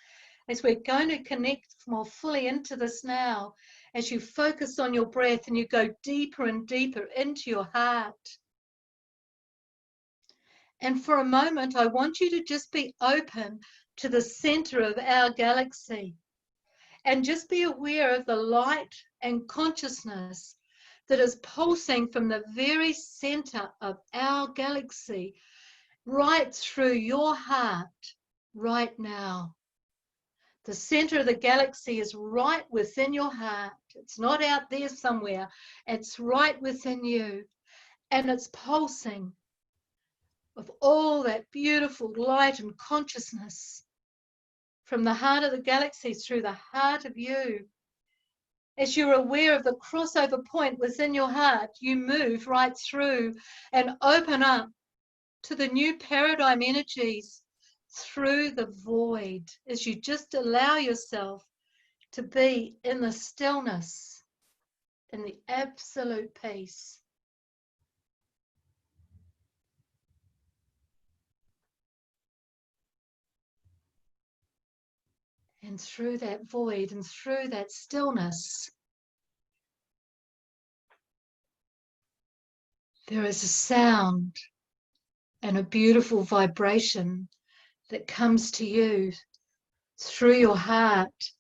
as we're going to connect more fully into this now, as you focus on your breath and you go deeper and deeper into your heart. And for a moment, I want you to just be open to the center of our galaxy. And just be aware of the light and consciousness that is pulsing from the very center of our galaxy right through your heart right now. The center of the galaxy is right within your heart. It's not out there somewhere. It's right within you. And it's pulsing with all that beautiful light and consciousness from the heart of the galaxy through the heart of you. As you're aware of the crossover point within your heart, you move right through and open up to the new paradigm energies through the void, as you just allow yourself to be in the stillness, in the absolute peace. And through that void and through that stillness, there is a sound and a beautiful vibration that comes to you through your heart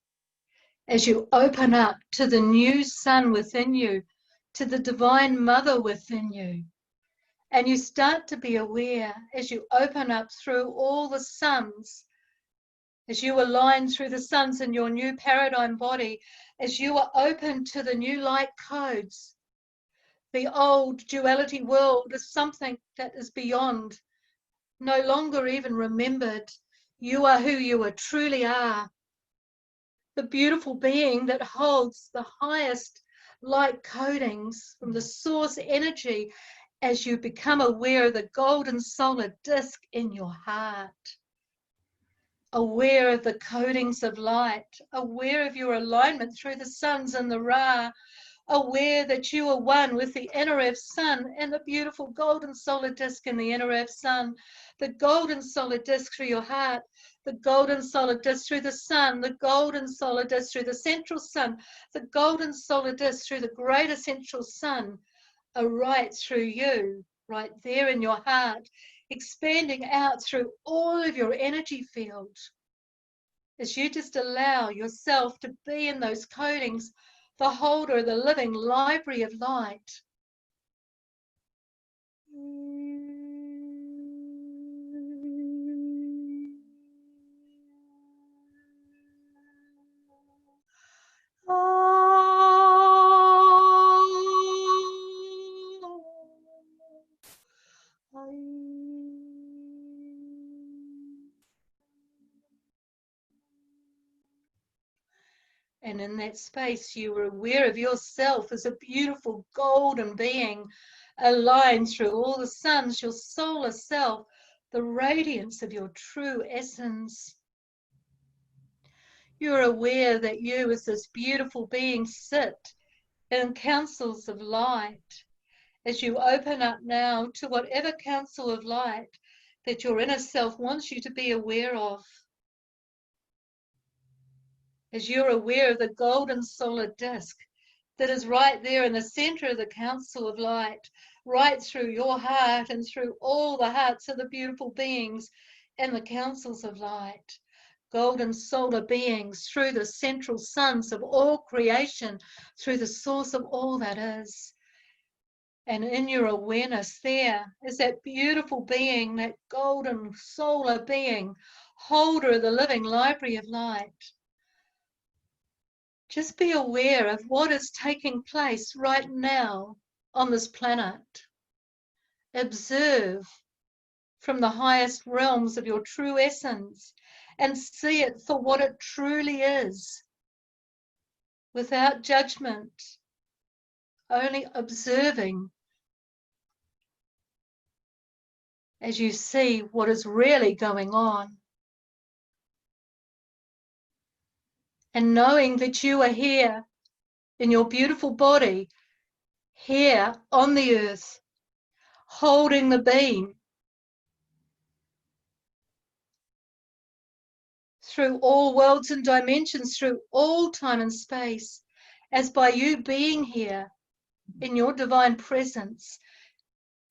as you open up to the new sun within you, to the divine mother within you. And you start to be aware as you open up through all the suns, as you align through the suns in your new paradigm body, as you are open to the new light codes. The old duality world is something that is beyond, no longer even remembered. You are who you truly are. The beautiful being that holds the highest light codings from the source energy as you become aware of the golden solar disk in your heart. Aware of the codings of light, aware of your alignment through the suns and the Ra, aware that you are one with the inner earth sun and the beautiful golden solar disk in the inner earth sun, the golden solar disk through your heart, the golden solar disk through the sun, the golden solar disk through the central sun, the golden solar disk through the greater central sun, are right through you, right there in your heart, expanding out through all of your energy field. As you just allow yourself to be in those codings, the holder of the living library of light. And in that space, you were aware of yourself as a beautiful golden being, aligned through all the suns, your solar self, the radiance of your true essence. You're aware that you as this beautiful being sit in councils of light. As you open up now to whatever council of light that your inner self wants you to be aware of. As you're aware of the golden solar disk that is right there in the center of the council of light, right through your heart and through all the hearts of the beautiful beings in the councils of light. Golden solar beings through the central suns of all creation, through the source of all that is. And in your awareness there is that beautiful being, that golden solar being, holder of the living library of light. Just be aware of what is taking place right now on this planet. Observe from the highest realms of your true essence and see it for what it truly is, without judgment, only observing as you see what is really going on. And knowing that you are here in your beautiful body, here on the earth, holding the beam through all worlds and dimensions, through all time and space, as by you being here in your divine presence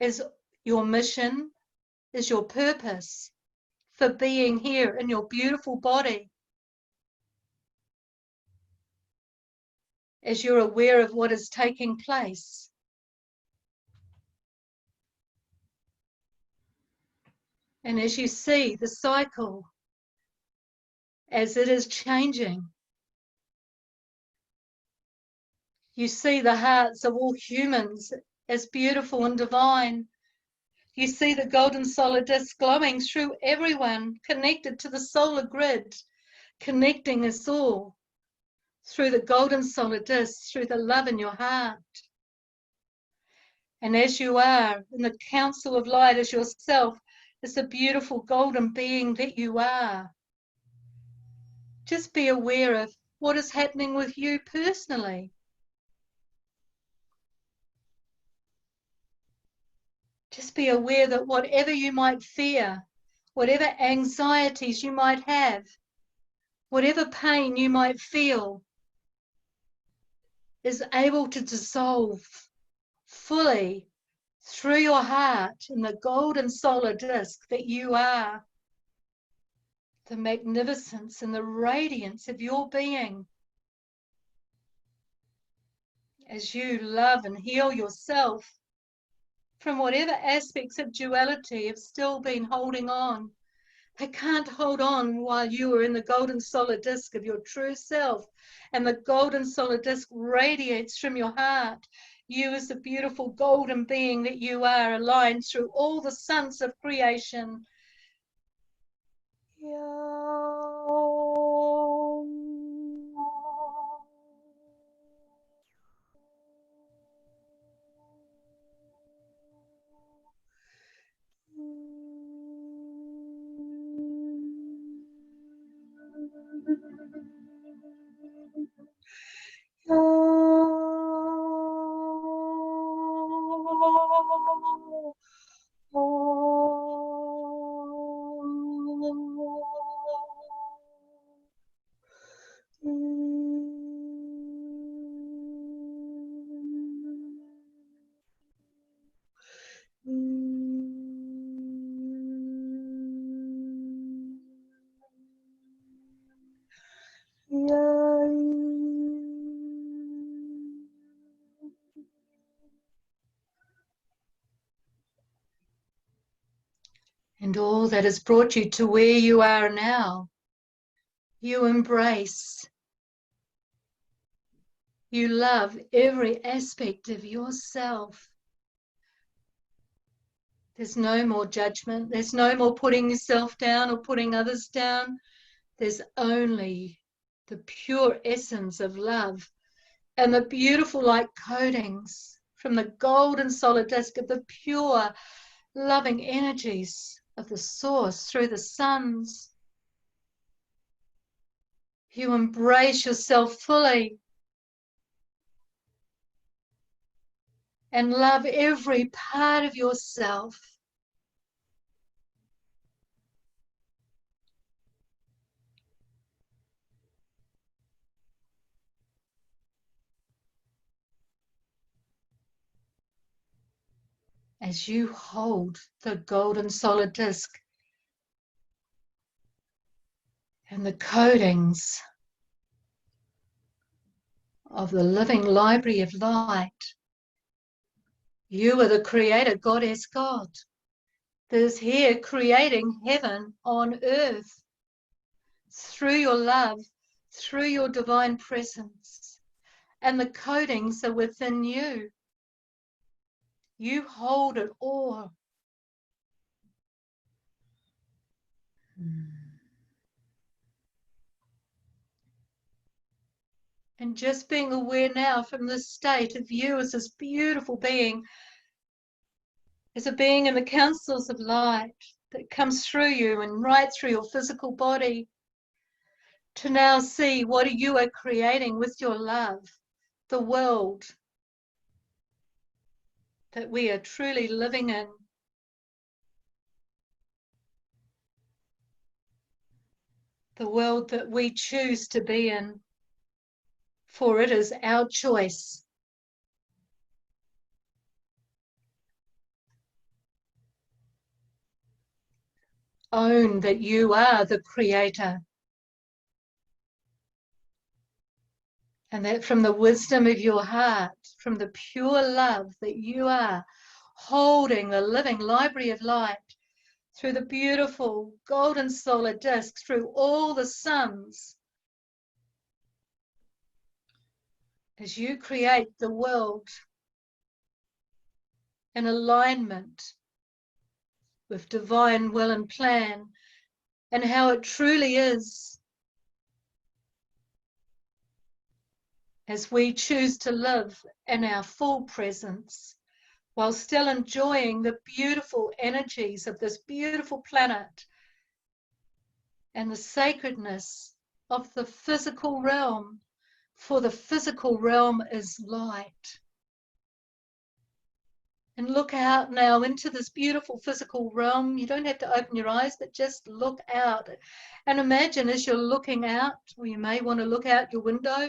is your mission, is your purpose for being here in your beautiful body. As you're aware of what is taking place. And as you see the cycle, as it is changing, you see the hearts of all humans as beautiful and divine. You see the golden solar disk glowing through everyone, connected to the solar grid, connecting us all through the golden solar disk, through the love in your heart. And as you are in the council of light as yourself, as the beautiful golden being that you are, just be aware of what is happening with you personally. Just be aware that whatever you might fear, whatever anxieties you might have, whatever pain you might feel, is able to dissolve fully through your heart in the golden solar disk that you are. The magnificence and the radiance of your being. As you love and heal yourself from whatever aspects of duality have still been holding on. They can't hold on while you are in the golden solar disk of your true self, and the golden solar disk radiates from your heart. You as the beautiful golden being that you are, aligned through all the suns of creation. And all that has brought you to where you are now, you embrace. You love every aspect of yourself. There's no more judgment. There's no more putting yourself down or putting others down. There's only the pure essence of love and the beautiful light coatings from the golden solid disk of the pure loving energies of the source through the suns. You embrace yourself fully and love every part of yourself. As you hold the golden solid disc and the codings of the living library of light, you are the creator goddess God that is here creating heaven on earth through your love, through your divine presence, and the codings are within you. You hold it all. And just being aware now from this state of you as this beautiful being, as a being in the councils of light that comes through you and right through your physical body, to now see what you are creating with your love, the world that we are truly living in. The world that we choose to be in, for it is our choice. Own that you are the creator, and that from the wisdom of your heart, from the pure love that you are, holding the living library of light through the beautiful golden solar disk, through all the suns, as you create the world in alignment with divine will and plan, and how it truly is, as we choose to live in our full presence while still enjoying the beautiful energies of this beautiful planet and the sacredness of the physical realm, for the physical realm is light. And look out now into this beautiful physical realm. You don't have to open your eyes, but just look out. And imagine as you're looking out, or you may want to look out your window,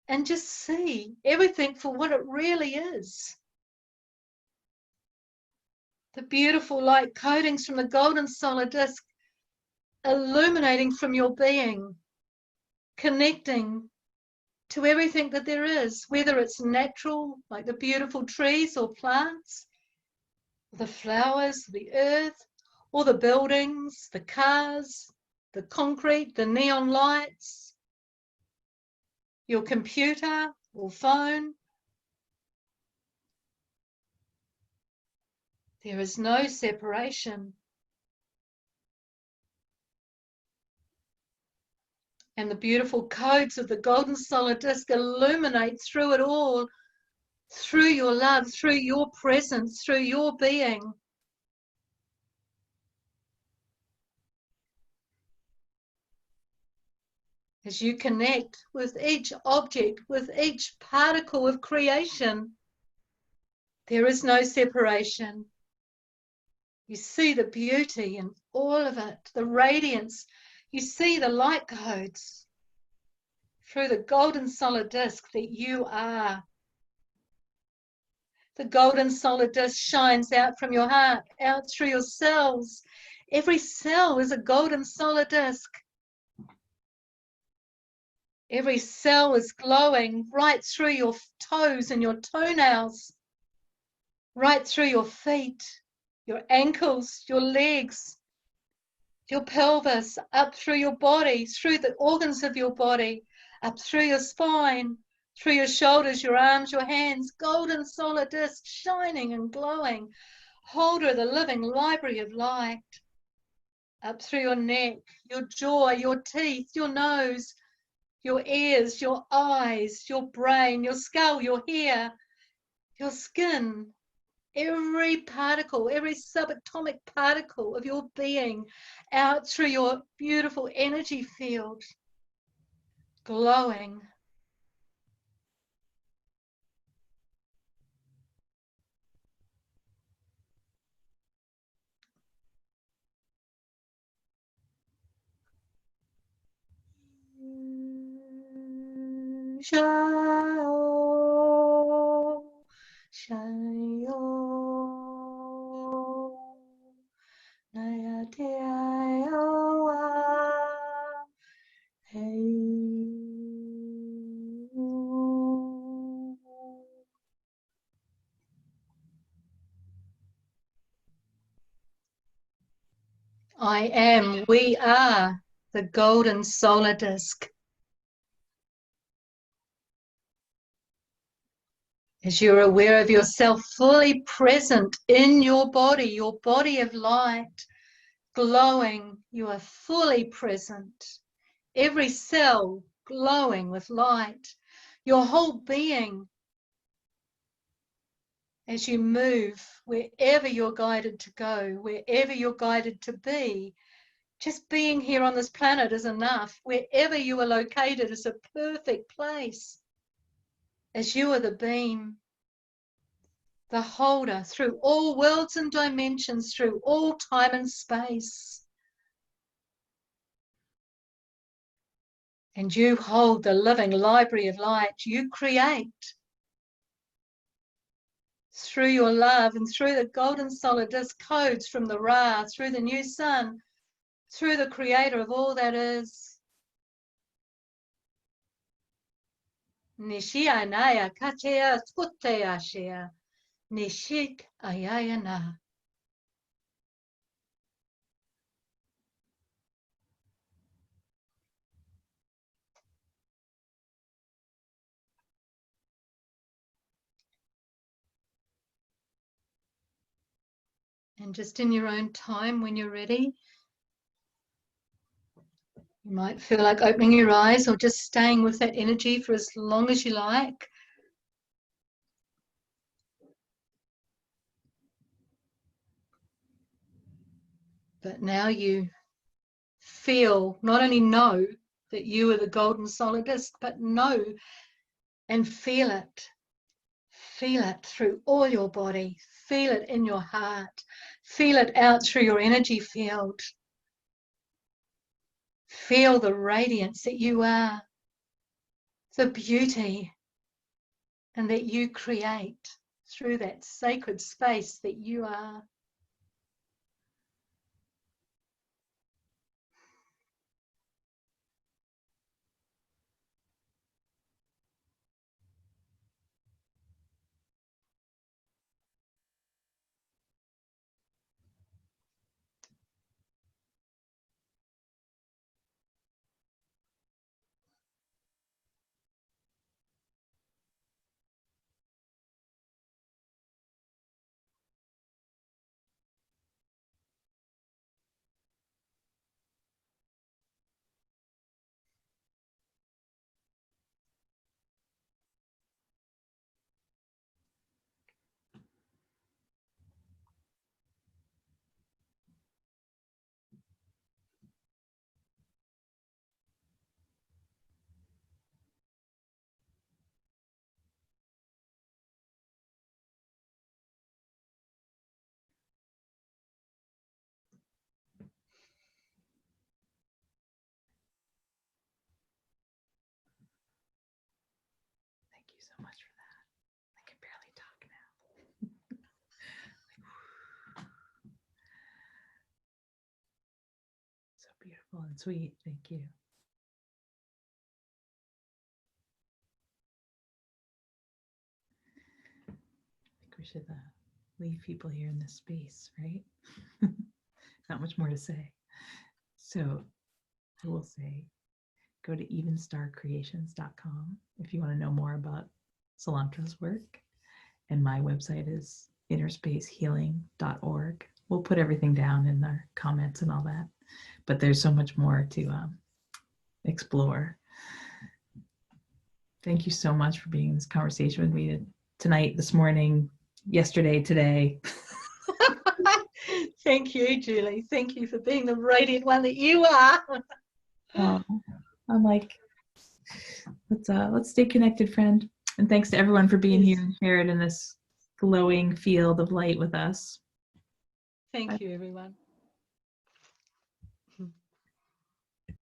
and just see everything for what it really is. The beautiful light coatings from the golden solar disk illuminating from your being, connecting to everything that there is, whether it's natural, like the beautiful trees or plants, the flowers, the earth, or the buildings, the cars, the concrete, the neon lights, your computer or phone. There is no separation. And the beautiful codes of the golden solar disk illuminate through it all, through your love, through your presence, through your being. As you connect with each object, with each particle of creation, there is no separation. You see the beauty in all of it, the radiance. You see the light codes through the golden solar disk that you are. The golden solar disk shines out from your heart, out through your cells. Every cell is a golden solar disk. Every cell is glowing right through your toes and your toenails, right through your feet, your ankles, your legs, your pelvis, up through your body, through the organs of your body, up through your spine, through your shoulders, your arms, your hands, golden solar disk shining and glowing, holder of the living library of light, up through your neck, your jaw, your teeth, your nose, your ears, your eyes, your brain, your skull, your hair, your skin, every particle, every subatomic particle of your being out through your beautiful energy field. glowing. Shao, shayo, nayateayoa, hey. I am, we are the golden solar disk. As you're aware of yourself fully present in your body of light, glowing, you are fully present. Every cell glowing with light. Your whole being, as you move, wherever you're guided to go, wherever you're guided to be, just being here on this planet is enough. Wherever you are located is a perfect place. As you are the beam, the holder through all worlds and dimensions, through all time and space. And you hold the living library of light. You create through your love and through the golden solar disk codes from the Ra, through the new sun, through the creator of all that is. Nishia naya katea skutea shea. Nishik ayayana. And just in your own time, when you're ready, you might feel like opening your eyes or just staying with that energy for as long as you like. But now you feel, not only know that you are the golden solar disk, but know and feel it. Feel it through all your body. Feel it in your heart. Feel it out through your energy field. Feel the radiance that you are, the beauty, and that you create through that sacred space that you are. Thank you so much for that. I can barely talk now. So beautiful and sweet. Thank you. I think we should leave people here in this space, right? Not much more to say. So I will say, go to evenstarcreations.com if you want to know more about Soluntra's work. And my website is innerspacehealing.org. We'll put everything down in our comments and all that. But there's so much more to explore. Thank you so much for being in this conversation with me tonight, this morning, yesterday, today. Thank you, Julie. Thank you for being the radiant one that you are. I'm like Let's stay connected, friend. And thanks to everyone for being Yes. here and sharing in this glowing field of light with us. Thank you, everyone.